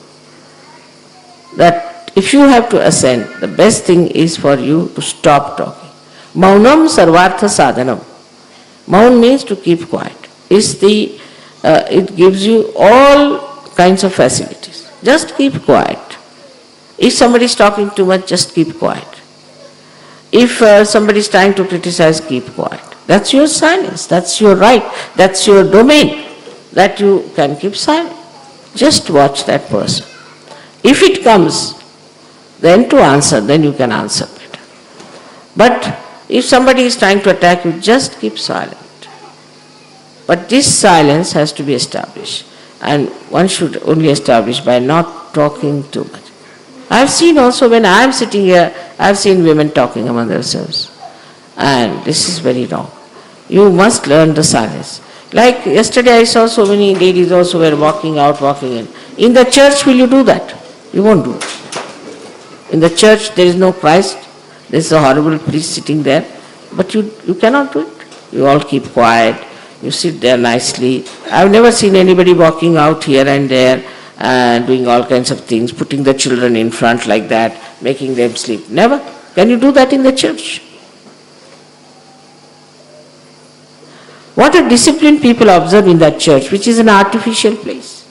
That if you have to ascend, the best thing is for you to stop talking. Maunam sarvartha sadhanam. Maun means to keep quiet. It gives you all kinds of facilities. Just keep quiet. If somebody is talking too much, just keep quiet. If somebody is trying to criticize, keep quiet. That's your silence. That's your right. That's your domain. That you can keep silent. Just watch that person. If it comes, then to answer, then you can answer better. But if somebody is trying to attack you, just keep silent. But this silence has to be established. And one should only establish by not talking too much. I have seen also when I am sitting here, I have seen women talking among themselves. And this is very wrong. You must learn the silence. Like yesterday I saw so many ladies also were walking out, walking in. In the church will you do that? You won't do it. In the church there is no Christ. There is a horrible priest sitting there. But you cannot do it. You all keep quiet. You sit there nicely. I have never seen anybody walking out here and there and doing all kinds of things, putting the children in front like that, making them sleep. Never. Can you do that in the church? What a disciplined people observe in that church, which is an artificial place.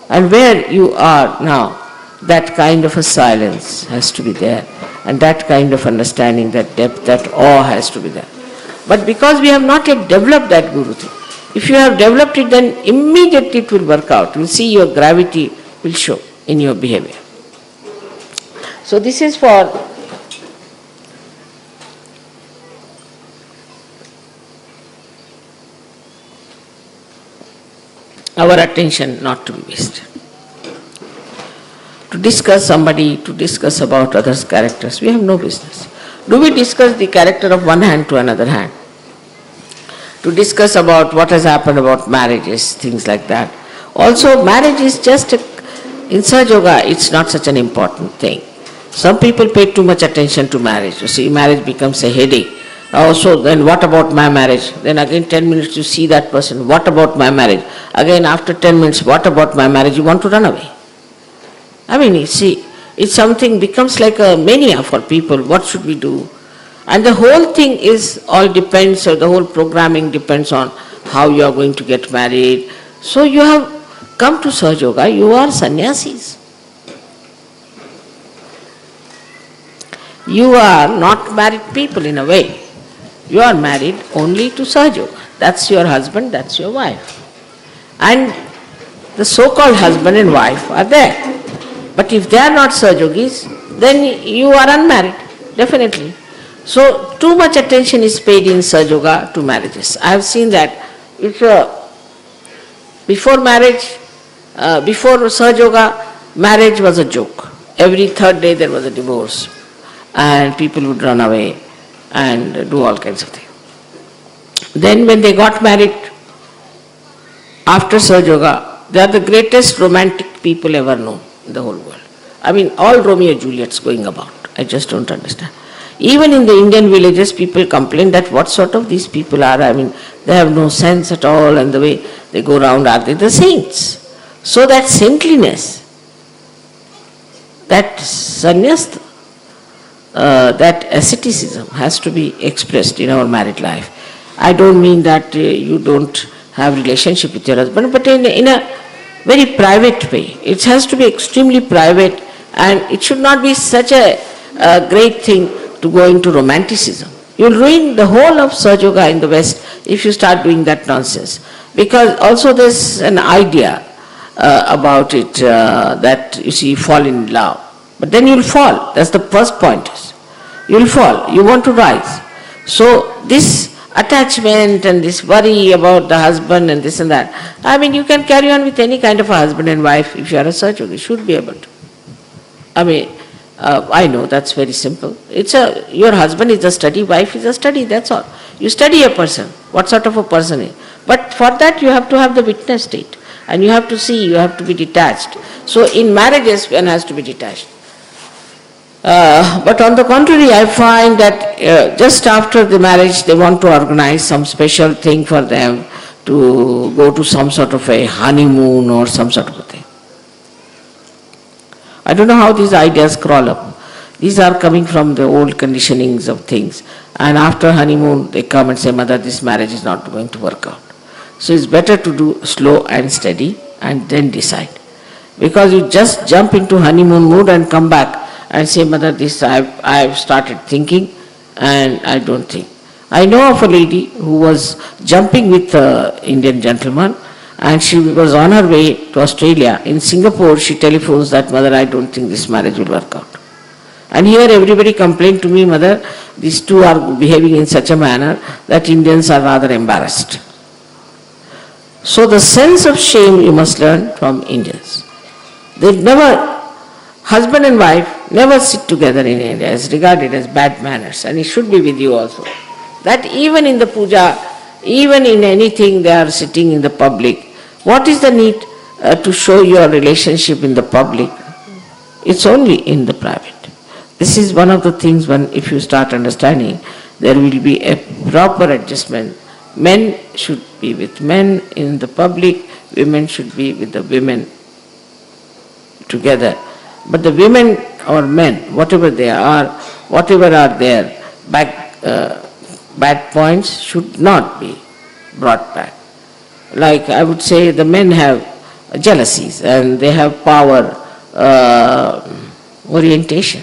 And where you are now, that kind of a silence has to be there. And that kind of understanding, that depth, that awe has to be there. But because we have not yet developed that Guru thing, if you have developed it, then immediately it will work out. You will see your gravity will show in your behavior. So this is for our attention not to be wasted. To discuss somebody, to discuss about others' characters, we have no business. Do we discuss the character of one hand to another hand? To discuss about what has happened about marriages, things like that. Also, marriage is just, in Sahaja Yoga, it's not such an important thing. Some people pay too much attention to marriage. You see, marriage becomes a headache. Also, then what about my marriage? Then again 10 minutes you see that person, what about my marriage? Again after 10 minutes, what about my marriage? You want to run away. I mean, you see, it's something becomes like a mania for people. What should we do? And the whole thing is all depends, or the whole programming depends on how you are going to get married. So you have come to Sahaja Yoga, you are sannyasis. You are not married people in a way. You are married only to Sahaja Yoga. That's your husband, that's your wife. And the so-called husband and wife are there. But if they are not Sahaja Yogis, then you are unmarried, definitely. So too much attention is paid in Sahaja Yoga to marriages. I have seen that. Before marriage, before Sahaja Yoga, marriage was a joke. Every third day there was a divorce. And people would run away and do all kinds of things. Then when they got married, after Sahaja Yoga, they are the greatest romantic people ever known in the whole world. I mean, all Romeo and Juliets going about. I just don't understand. Even in the Indian villages, people complain that what sort of these people are. I mean, they have no sense at all, and the way they go around, are they the saints? So that saintliness, that sannyas, that asceticism has to be expressed in our married life. I don't mean that you don't have relationship with your husband, but in a very private way. It has to be extremely private, and it should not be such a great thing to go into romanticism. You'll ruin the whole of Sahaja Yoga in the West if you start doing that nonsense. Because also there's an idea about it that you see, you fall in love. But then you'll fall. That's the first point. You'll fall. You want to rise. So this attachment and this worry about the husband and this and that, I mean, you can carry on with any kind of a husband and wife if you are a Sahaja Yogi. You should be able to. I mean, I know that's very simple. Your husband is a study, wife is a study, that's all. You study a person, what sort of a person is. But for that you have to have the witness state. And you have to see, you have to be detached. So in marriages, one has to be detached. But on the contrary, I find that just after the marriage, they want to organize some special thing for them to go to some sort of a honeymoon or some sort of a thing. I don't know how these ideas crawl up. These are coming from the old conditionings of things. And after honeymoon, they come and say, Mother, this marriage is not going to work out. So it's better to do slow and steady and then decide. Because you just jump into honeymoon mood and come back and say, Mother, this I've started thinking and I don't think. I know of a lady who was jumping with an Indian gentleman, and she was on her way to Australia. In Singapore, she telephones that, Mother, I don't think this marriage will work out. And here everybody complained to me, Mother, these two are behaving in such a manner that Indians are rather embarrassed. So the sense of shame you must learn from Indians. They never, husband and wife never sit together in India. It's regarded as bad manners, and it should be with you also. That even in the puja, even in anything they are sitting in the public, what is the need to show your relationship in the public? It's only in the private. This is one of the things when if you start understanding, there will be a proper adjustment. Men should be with men in the public, women should be with the women together. But the women or men, whatever they are, whatever are their bad points should not be brought back. Like I would say, the men have jealousies and they have power orientation,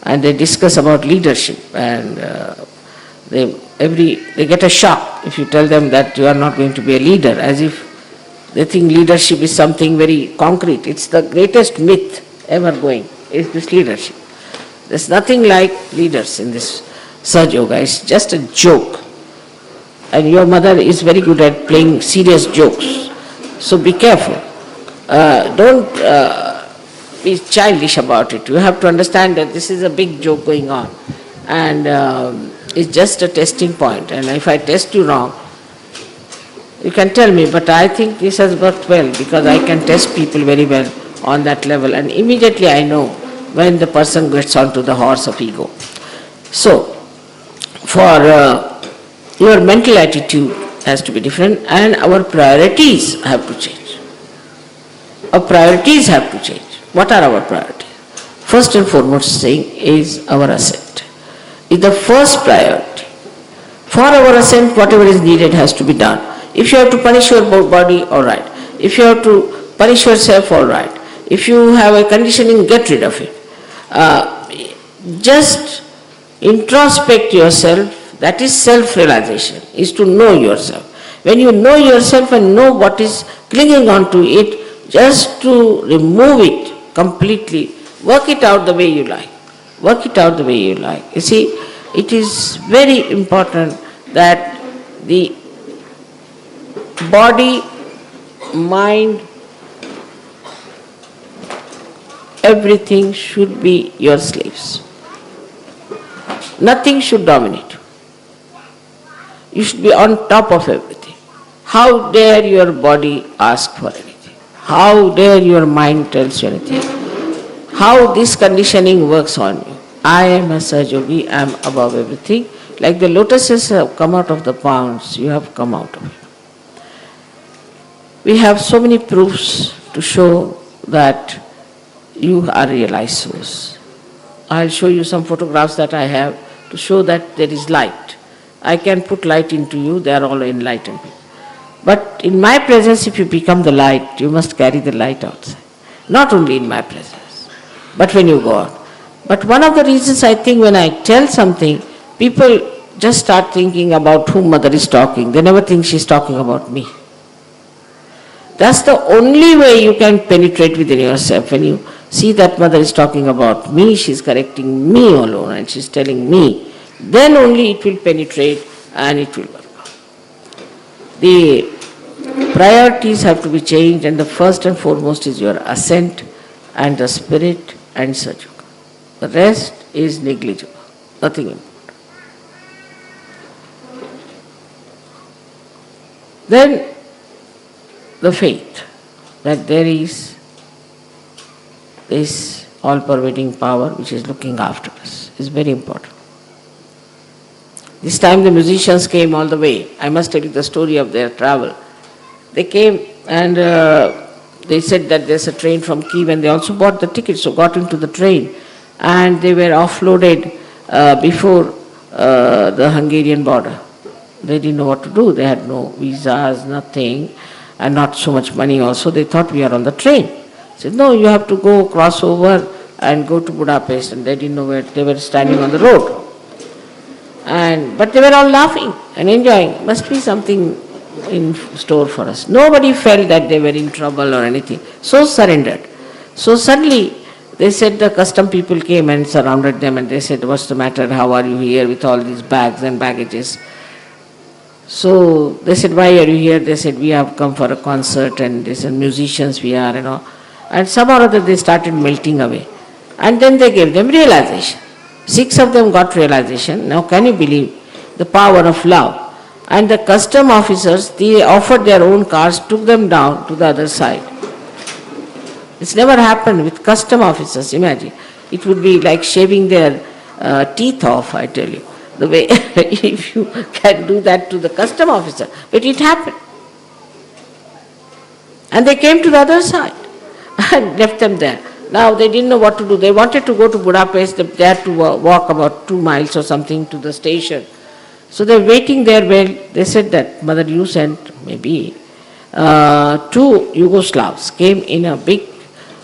and they discuss about leadership, and they get a shock if you tell them that you are not going to be a leader, as if they think leadership is something very concrete. It's the greatest myth ever going, is this leadership. There's nothing like leaders in this Sahaja Yoga. It's just a joke. And your mother is very good at playing serious jokes. So be careful. Don't be childish about it. You have to understand that this is a big joke going on. And it's just a testing point. And if I test you wrong, you can tell me, but I think this has worked well because I can test people very well on that level. And immediately I know when the person gets onto the horse of ego. So, for your mental attitude has to be different, and our priorities have to change. Our priorities have to change. What are our priorities? First and foremost thing is our ascent. Is the first priority. For our ascent, whatever is needed has to be done. If you have to punish your body, all right. If you have to punish yourself, all right. If you have a conditioning, get rid of it. Just introspect yourself. That is self-realization, is to know yourself. When you know yourself and know what is clinging on to it, just to remove it completely, work it out the way you like. Work it out the way you like. You see, it is very important that the body, mind, everything should be your slaves. Nothing should dominate. You should be on top of everything. How dare your body ask for anything? How dare your mind tells you anything? How this conditioning works on you. I am a Sahaja Yogi, I am above everything. Like the lotuses have come out of the ponds, you have come out of it. We have so many proofs to show that you are realized souls. I'll show you some photographs that I have to show that there is light. I can put light into you, they are all enlightened. But in my presence, if you become the light, you must carry the light outside. Not only in my presence, but when you go out. But one of the reasons I think when I tell something, people just start thinking about whom mother is talking. They never think she's talking about me. That's the only way you can penetrate within yourself. When you see that mother is talking about me, she's correcting me alone and she's telling me, then only it will penetrate and it will work out. The priorities have to be changed, and the first and foremost is your ascent and the spirit and sajoga. The rest is negligible, nothing important. Then the faith that there is this all-pervading power which is looking after us is very important. This time the musicians came all the way. I must tell you the story of their travel. They came and they said that there's a train from Kiev, and they also bought the ticket, so got into the train. And they were offloaded before the Hungarian border. They didn't know what to do. They had no visas, nothing, and not so much money also. They thought we are on the train. They said, no, you have to go cross over and go to Budapest. And they didn't know where. They were standing on the road. But they were all laughing and enjoying. Must be something in store for us. Nobody felt that they were in trouble or anything. So surrendered. So suddenly they said the custom people came and surrounded them, and they said, what's the matter? How are you here with all these bags and baggages? So they said, why are you here? They said, we have come for a concert, and they said, musicians we are, And somehow or other they started melting away. And then they gave them realization. 6 of them got realization. Now can you believe the power of love? And the custom officers, they offered their own cars, took them down to the other side. It's never happened with custom officers, imagine. It would be like shaving their teeth off, I tell you. The way, if you can do that to the custom officer. But it happened. And they came to the other side and left them there. Now they didn't know what to do. They wanted to go to Budapest. They had to walk about 2 miles or something to the station. So they're waiting there. Well, they said that, Mother, you sent maybe 2 Yugoslavs came in a big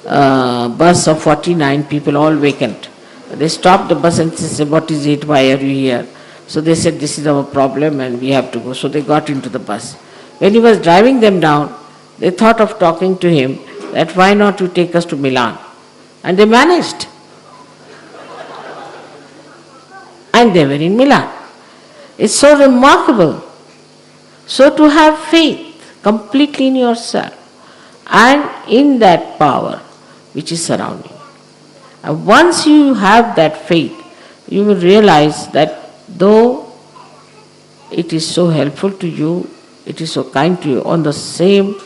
bus of 49 people, all vacant. They stopped the bus and said, what is it? Why are you here? So they said, this is our problem and we have to go. So they got into the bus. When he was driving them down, they thought of talking to him that why not you take us to Milan? And they managed. And they were in Milan. It's so remarkable. So to have faith completely in yourself and in that power which is surrounding you. And once you have that faith, you will realize that though it is so helpful to you, it is so kind to you, on the same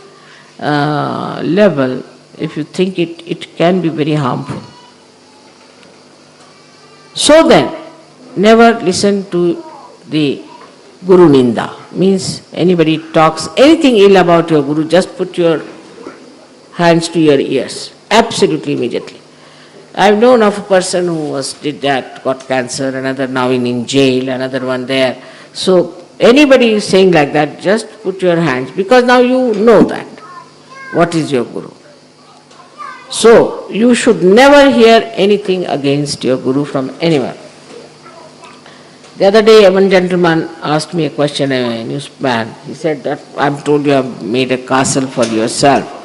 level, if you think it can be very harmful. So then, never listen to the Guru Ninda. Means anybody talks anything ill about your Guru, just put your hands to your ears, absolutely immediately. I've known of a person who did that, got cancer, another now in jail, another one there. So anybody is saying like that, just put your hands, because now you know that. What is your Guru? So you should never hear anything against your Guru from anyone. The other day one gentleman asked me a question, a newsman. He said that I'm told you have made a castle for yourself.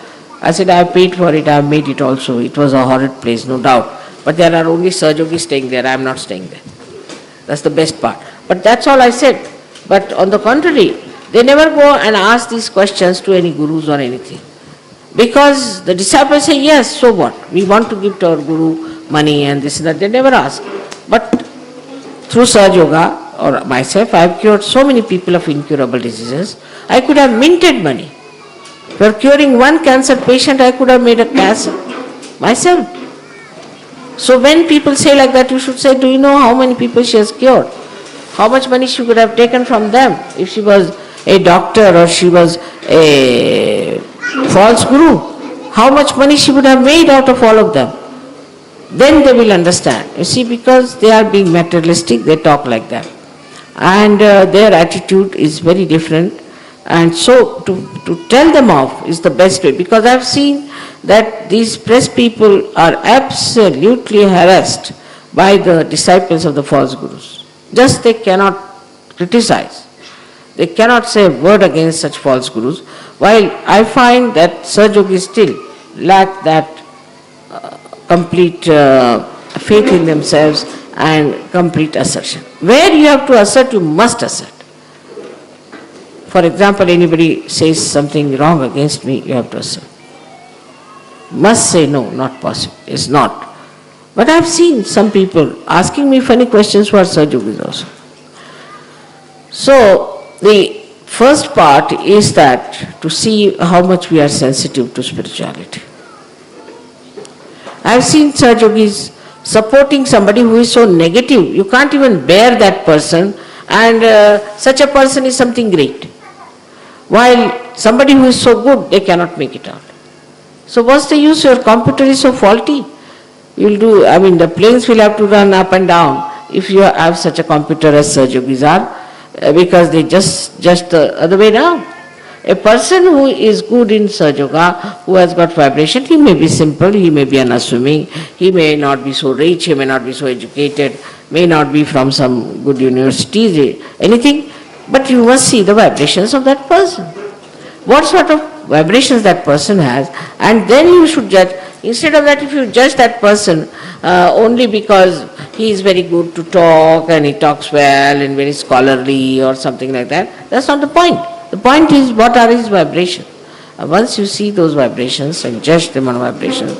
I said, I have paid for it, I have made it also. It was a horrid place, no doubt. But there are only Sahajogis staying there, I am not staying there. That's the best part. But that's all I said. But on the contrary, they never go and ask these questions to any gurus or anything. Because the disciples say, yes, so what? We want to give to our guru money and this and that. They never ask. But through Sahaja Yoga or myself, I have cured so many people of incurable diseases. I could have minted money. For curing one cancer patient, I could have made a castle myself. So when people say like that, you should say, do you know how many people she has cured? How much money she could have taken from them if she was a doctor or she was a false guru? How much money she would have made out of all of them? Then they will understand. You see, because they are being materialistic, they talk like that. And their attitude is very different And so to tell them off is the best way, because I've seen that these press people are absolutely harassed by the disciples of the false gurus. Just they cannot criticize. They cannot say a word against such false gurus, while I find that Sahajogis still lack that complete faith in themselves and complete assertion. Where you have to assert, you must assert. For example, anybody says something wrong against me, you have to assert. Must say no, not possible. It's not. But I've seen some people asking me funny questions for Sahajogis also. So, the first part is that to see how much we are sensitive to spirituality. I've seen Sahajogis supporting somebody who is so negative, you can't even bear that person, and such a person is something great. While somebody who is so good, they cannot make it out. So what's the use? Your computer is so faulty. The planes will have to run up and down if you have such a computer as Sahajogis are, because they just the other way down. A person who is good in Sahajoga, who has got vibration, he may be simple, he may be unassuming, he may not be so rich, he may not be so educated, may not be from some good university, anything, but you must see the vibrations of that person. What sort of vibrations that person has, and then you should judge. Instead of that, if you judge that person only because he is very good to talk and he talks well and very scholarly or something like that, that's not the point. The point is, what are his vibrations? Once you see those vibrations and judge them on vibrations,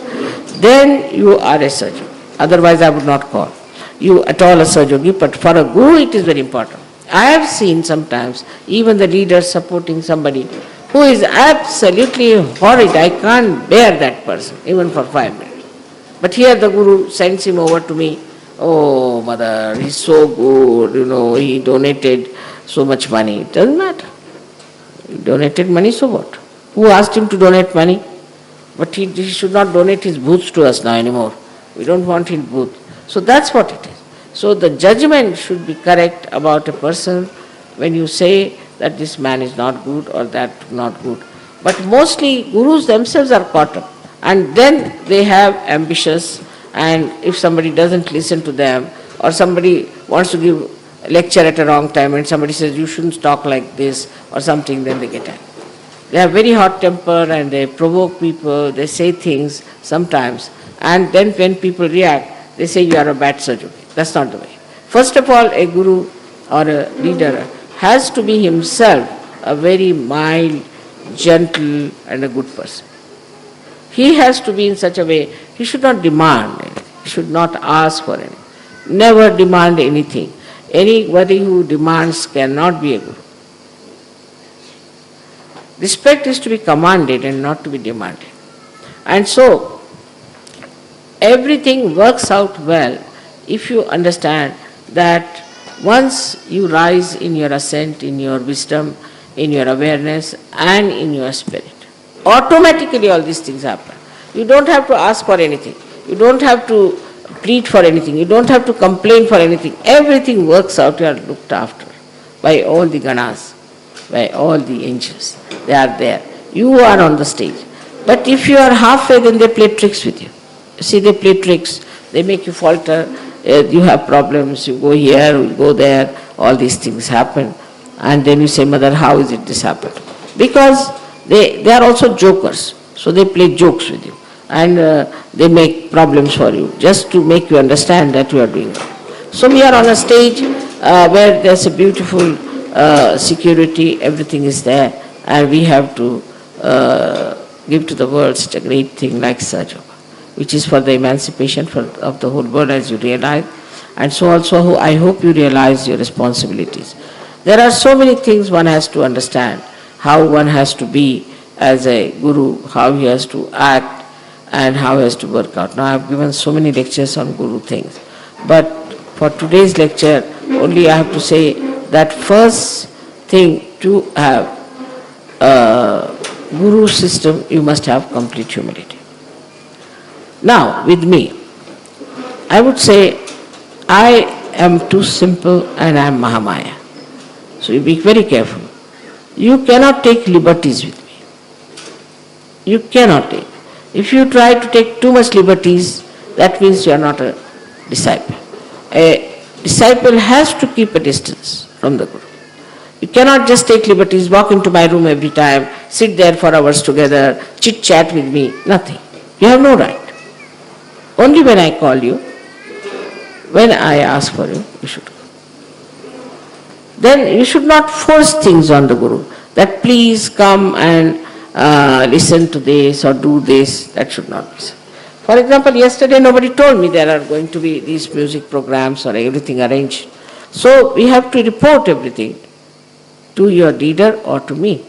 then you are a Sahajogi. Otherwise, I would not call you at all a Sahajogi, but for a guru it is very important. I have seen sometimes even the leaders supporting somebody who is absolutely horrid. I can't bear that person, even for 5 minutes. But here the guru sends him over to me. Oh, mother, he's so good, he donated so much money. It doesn't matter. He donated money, so what? Who asked him to donate money? But he should not donate his booths to us now anymore. We don't want his booth. So that's what it is. So the judgment should be correct about a person when you say that this man is not good or that not good. But mostly gurus themselves are caught up, and then they have ambitious, and if somebody doesn't listen to them, or somebody wants to give a lecture at a wrong time and somebody says you shouldn't talk like this or something, then they get angry. They have very hot temper and they provoke people, they say things sometimes, and then when people react, they say you are a bad Sahajogi. That's not the way. First of all, a guru or a leader has to be himself a very mild, gentle and a good person. He has to be in such a way, he should not demand anything, he should not ask for anything, never demand anything. Anybody who demands cannot be a guru. Respect is to be commanded and not to be demanded. And so, everything works out well if you understand that once you rise in your ascent, in your wisdom, in your awareness and in your spirit, automatically all these things happen. You don't have to ask for anything. You don't have to plead for anything. You don't have to complain for anything. Everything works out. You are looked after by all the ganas, by all the angels. They are there. You are on the stage. But if you are halfway, then they play tricks with you. See, they play tricks. They make you falter. You have problems. You go here, you go there. All these things happen. And then you say, Mother, how is it this happened? Because they are also jokers. So they play jokes with you. And they make problems for you, just to make you understand that you are doing it. So we are on a stage where there's a beautiful security, everything is there, and we have to give to the world such a great thing like Sahajoga, which is for the emancipation of the whole world, as you realize. And so also I hope you realize your responsibilities. There are so many things one has to understand, how one has to be as a guru, how he has to act, and how he has to work out. Now I have given so many lectures on guru things, but for today's lecture only I have to say that first thing, to have a guru system, you must have complete humility. Now with me, I would say I am too simple and I am Mahamaya. So you be very careful. You cannot take liberties with me. You cannot take. If you try to take too much liberties, that means you are not a disciple. A disciple has to keep a distance from the Guru. You cannot just take liberties, walk into my room every time, sit there for hours together, chit-chat with me, nothing. You have no right. Only when I call you, when I ask for you, you should go. Then you should not force things on the Guru, that please come and listen to this or do this. That should not be so. For example, yesterday nobody told me there are going to be these music programs or everything arranged. So we have to report everything to your leader or to me.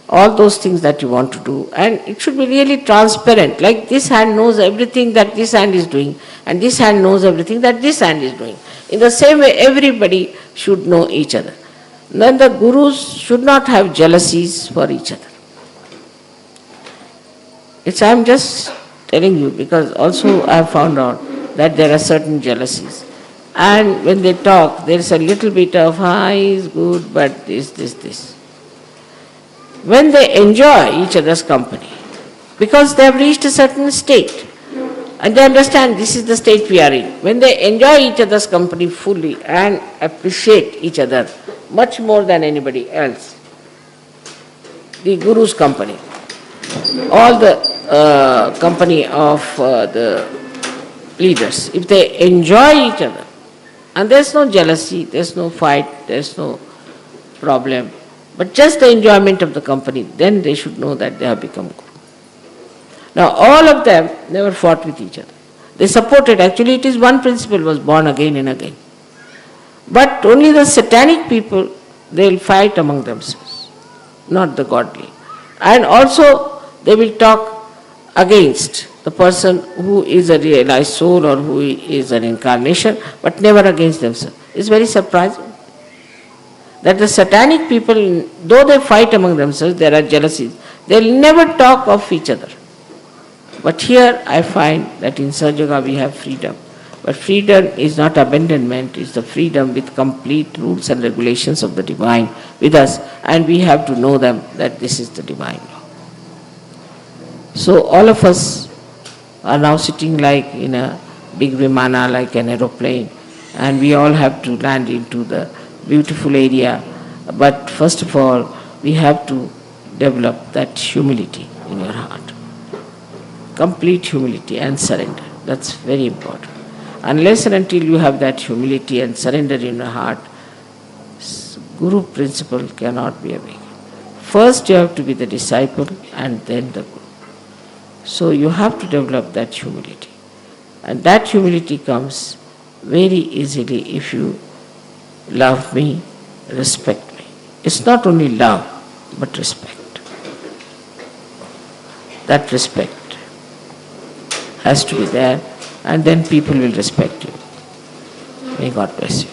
All those things that you want to do, and it should be really transparent, like this hand knows everything that this hand is doing, and this hand knows everything that this hand is doing. In the same way, everybody should know each other. Then the gurus should not have jealousies for each other. I am just telling you, because also I have found out that there are certain jealousies. And when they talk, there is a little bit of, he is good, but this. When they enjoy each other's company, because they have reached a certain state, and they understand this is the state we are in, when they enjoy each other's company fully and appreciate each other much more than anybody else, the Guru's company, all the company of the leaders, if they enjoy each other, and there's no jealousy, there's no fight, there's no problem, but just the enjoyment of the company, then they should know that they have become Guru. Now all of them never fought with each other. They supported, actually it is one principle was born again and again. But only the satanic people, they will fight among themselves, not the godly. And also they will talk against the person who is a realized soul or who is an incarnation, but never against themselves. It's very surprising that the satanic people, though they fight among themselves, there are jealousies, they will never talk of each other. But here I find that in Sahajaga we have freedom. But freedom is not abandonment, it's the freedom with complete rules and regulations of the divine with us, and we have to know them that this is the divine law. So all of us are now sitting like in a big vimana, like an aeroplane, and we all have to land into the beautiful area. But first of all, we have to develop that humility in your heart. Complete humility and surrender. That's very important. Unless and until you have that humility and surrender in your heart, Guru principle cannot be awakened. First you have to be the disciple and then the Guru. So you have to develop that humility. And that humility comes very easily if you love me, respect me. It's not only love, but respect. That respect has to be there, and then people will respect you. May God bless you.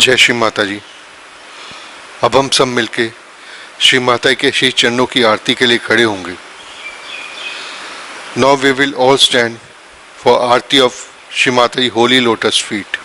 जय श्री माता जी। अब हम सब मिलके श्री माता के श्री चरणों की आरती के लिए खड़े होंगे। Now we will all stand for Aarti of Shri Mata ji Holi lotus feet.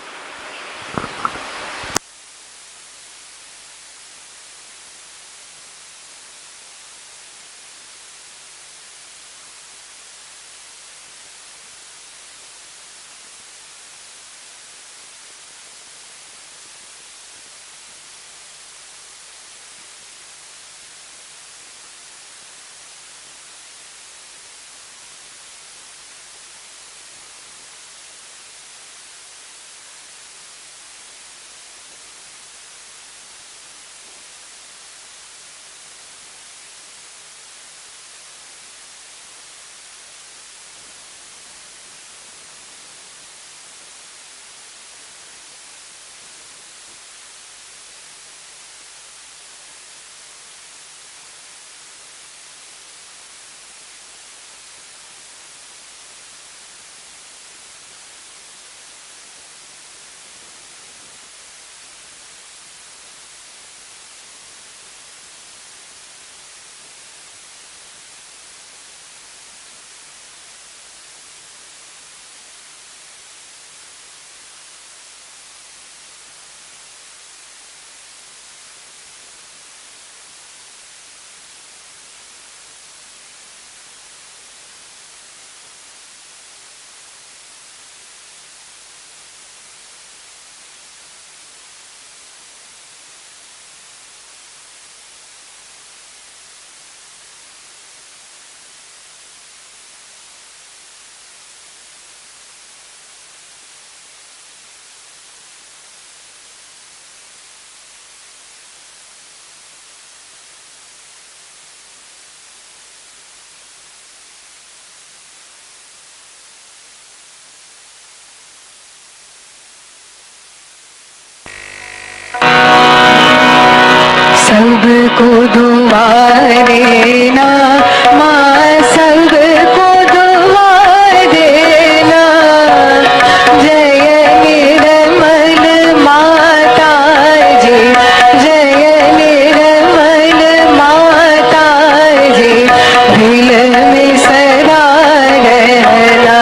माँ सबको दुआ देना। जय निर्मल माता जी, जय निर्मल माता जी, दिल में सदा रहना।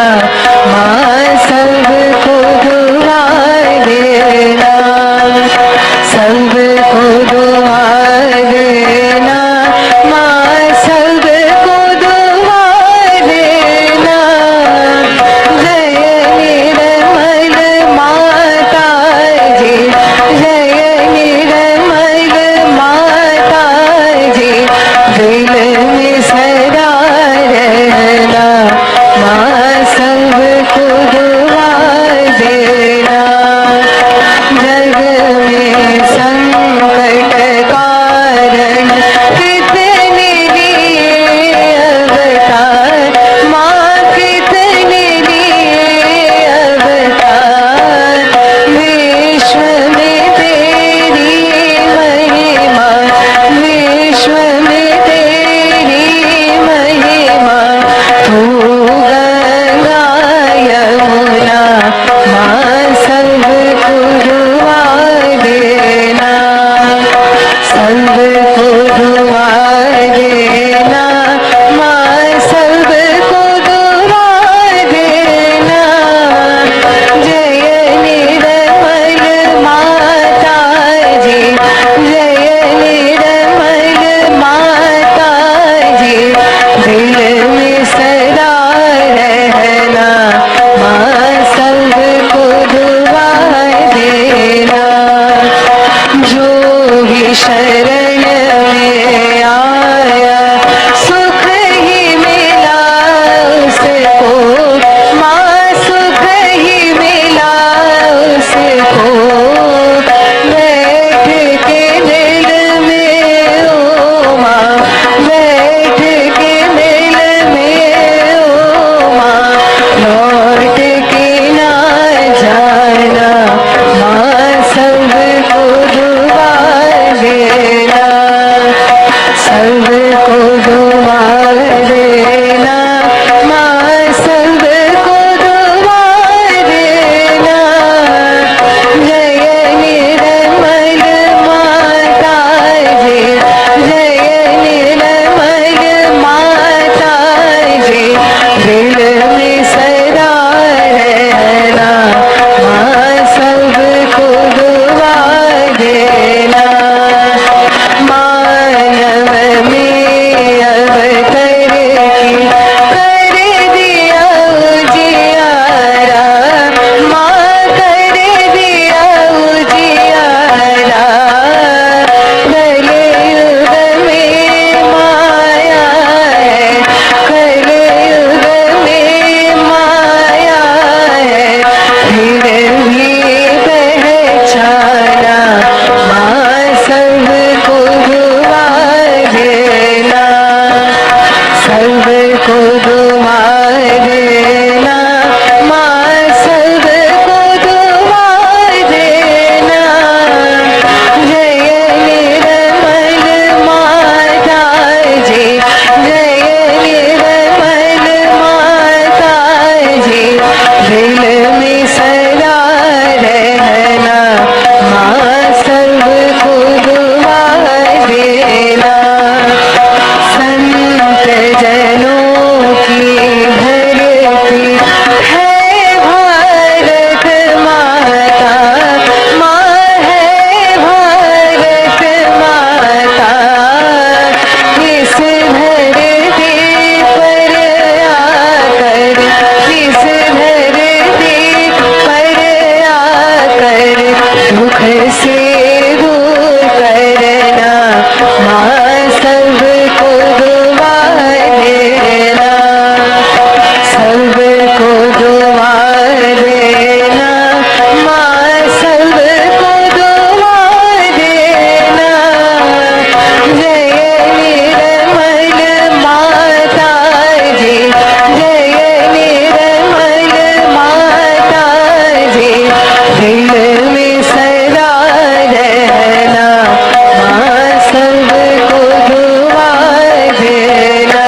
माँ सबको दुआ देना, सबको दुआ देना। माँ सबको दुआ देना। जय निर्मल माता जी, जय निर्मल माता जी, दिल में सदा रहना। माँ सबको दुआ देना। जग में संकट कारण कितने लिए अवतार, माँ कितने लिए अवतार। विश्व में तेरी महिमा, विश्व में तेरी महिमा। तू गंगा यमुना, माँ सबको दुआ देना, सबको दुआ देना। माँ सबको दुआ देना। जय निर्मल माता जी, जय निर्मल माता जी, दिल में सदा रहना। माँ सबको दुआ देना। जो भी शरण में आया सुख ही मिला उसको, माँ सुख ही मिला उसको। बैठ के दिल में ओ माँ, बैठ के दिल में ओ माँ, लौट के ना जाना। माँ सबको दुआ देना, सबको दुआ देना। माँ सबको दुआ देना। जय निर्मल माता जी, जय निर्मल माता जी, दिल में सदा रहना। माँ सबको दुआ देना। मानव में अवतर की कर दिया उजियारा, माँ कर दिया उजियारा। कलयुग में माया है, कलयुग में माया है, फिर भी पहचाना। माँ सबको दुआ देना, सबको दुआ देना। माँ सबको दुआ देना। जय निर्मल माता जी, जय निर्मल माता जी, दिल में सदा रहना। माँ सबको दुआ देना। संत जनों की धरती है भारत माता, माँ है भारत माता। इस धरती पर आकर, इस धरती पर आकर दुख से दूर करना। माँ सबको दुआ देना, सबको दुआ देना। माँ सबको दुआ देना। जय निर्मल माता जी, जय निर्मल माता जी, दिल में सदा रहना। माँ सबको दुआ देना।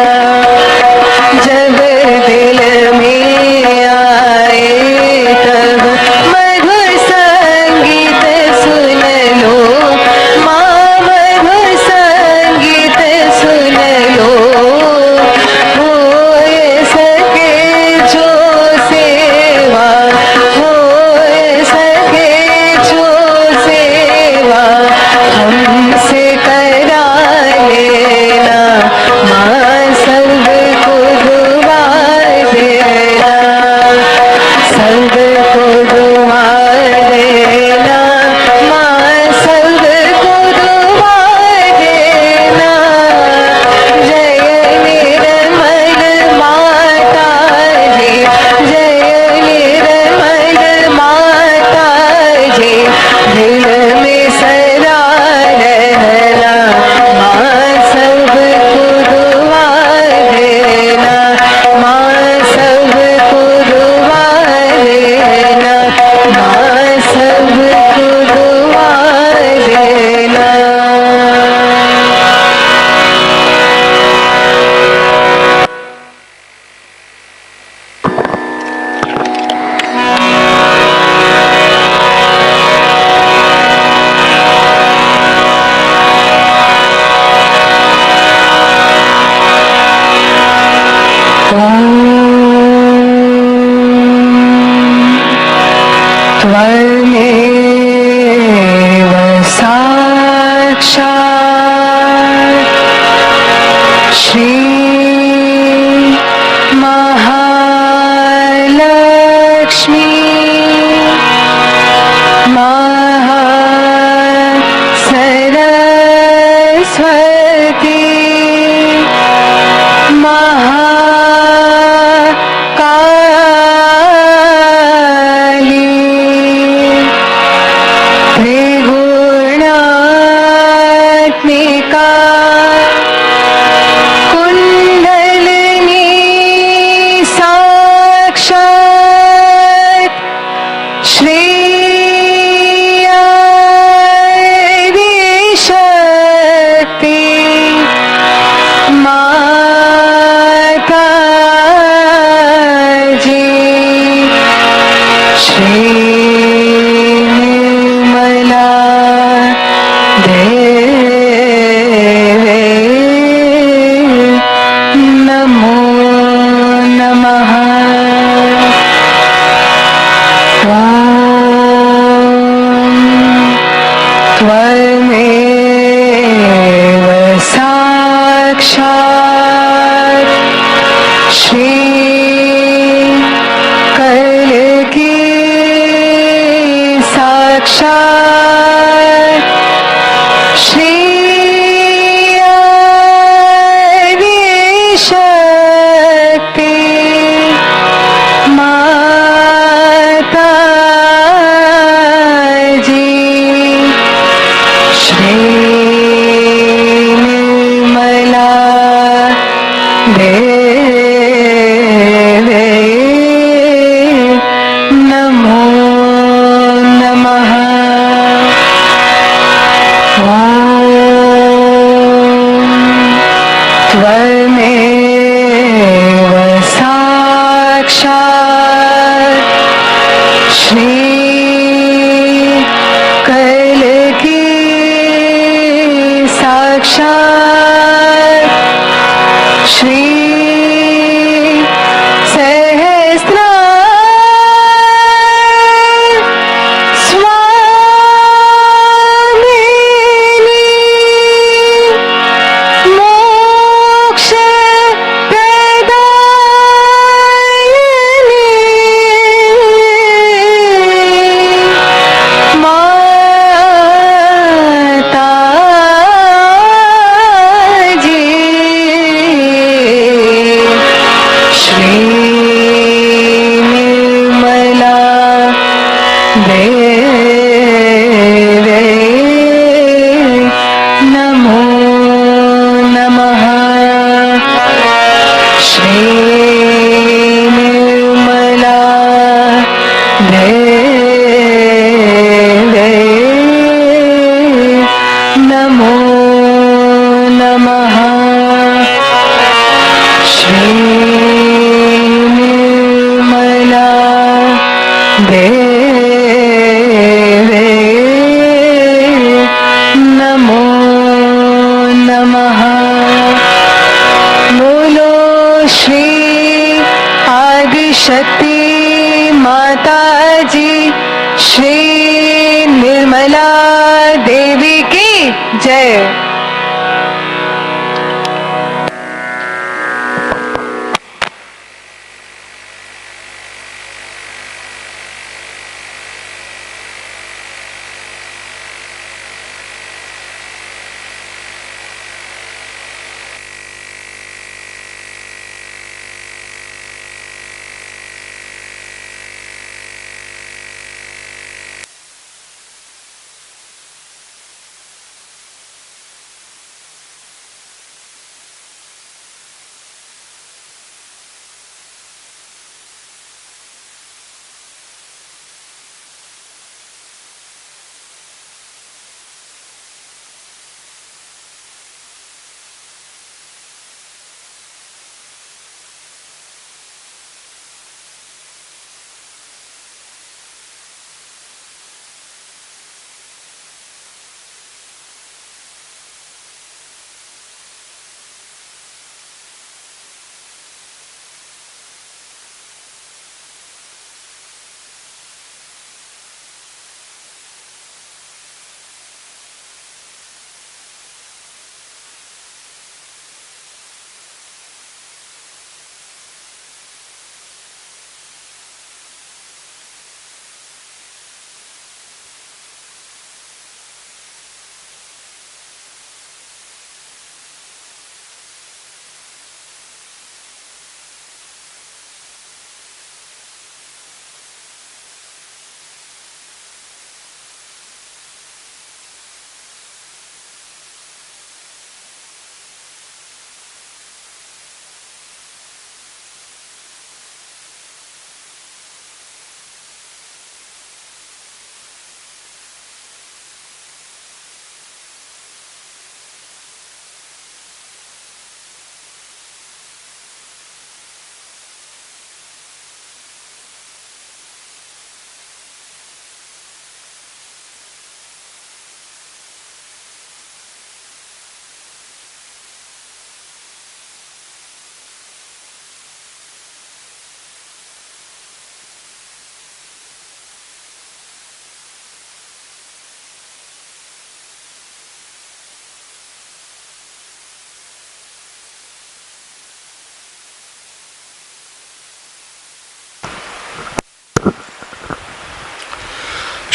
साक्षात् श्री शक्ति माता जी श्री निर्मला देवी नमो नमः।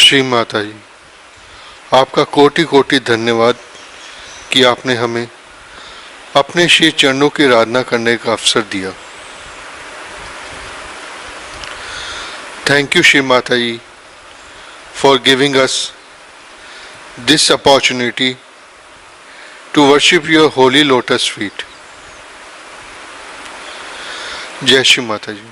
श्री माता जी, आपका कोटि कोटि धन्यवाद कि आपने हमें अपने श्री चरणों की आराधना करने का अवसर दिया। Thank you, Shri Mataji, for giving us this opportunity to worship your holy lotus feet. Jai Shri Mataji.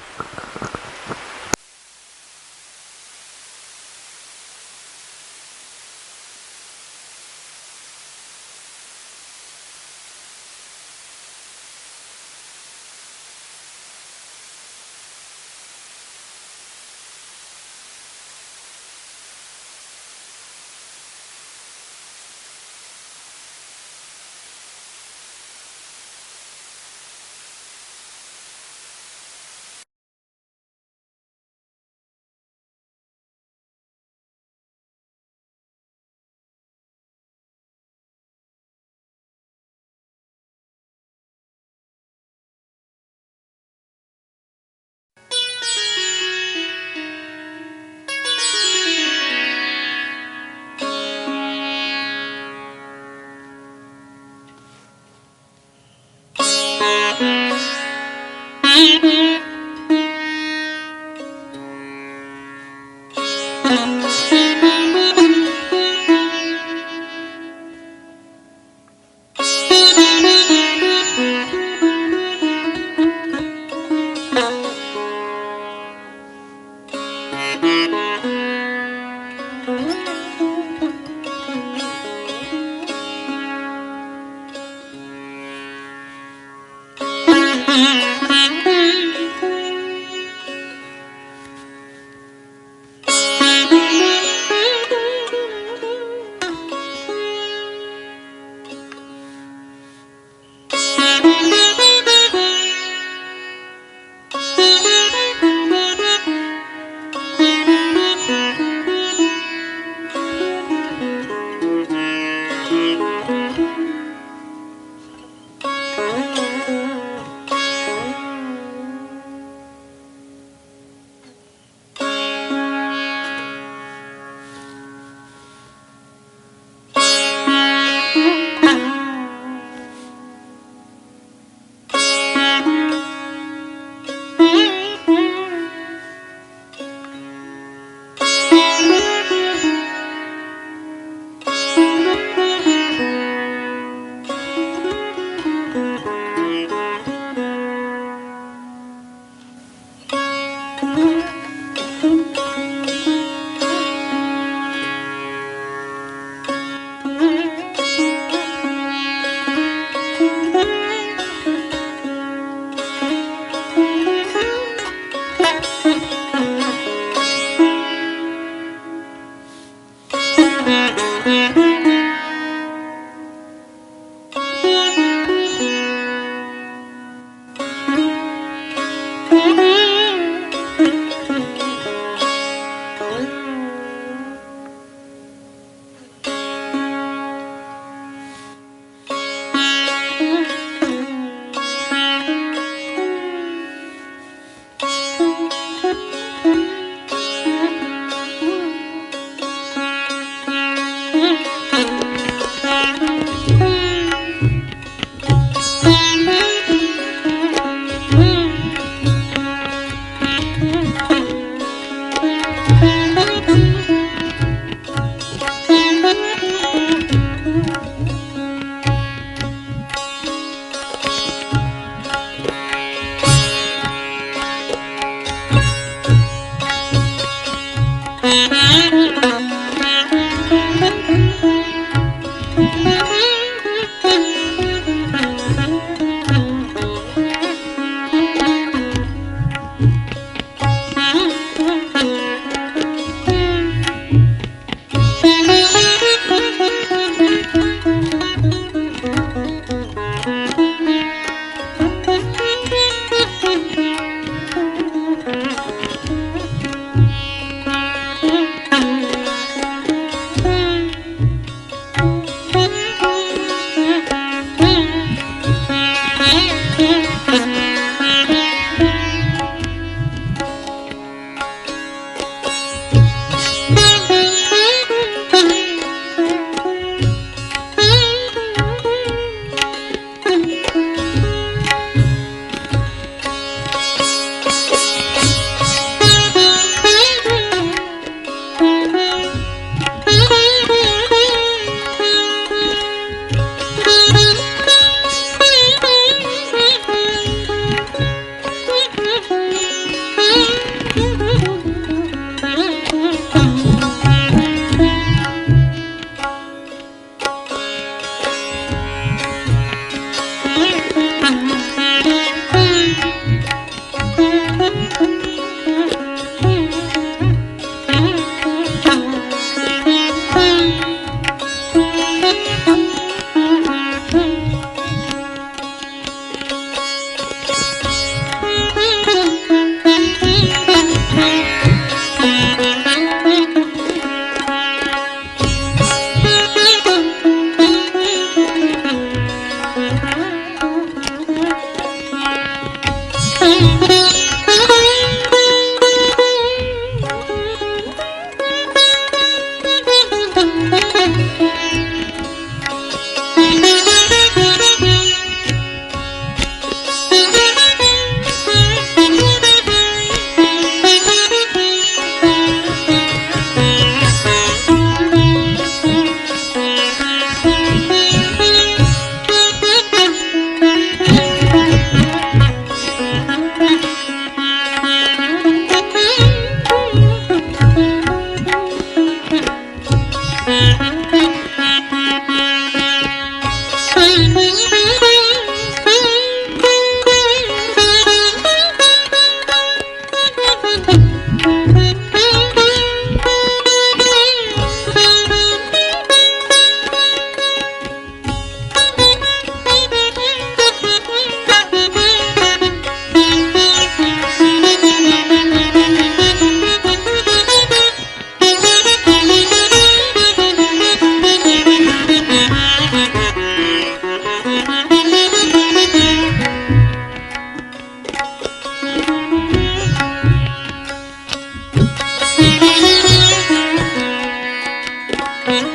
Thank you.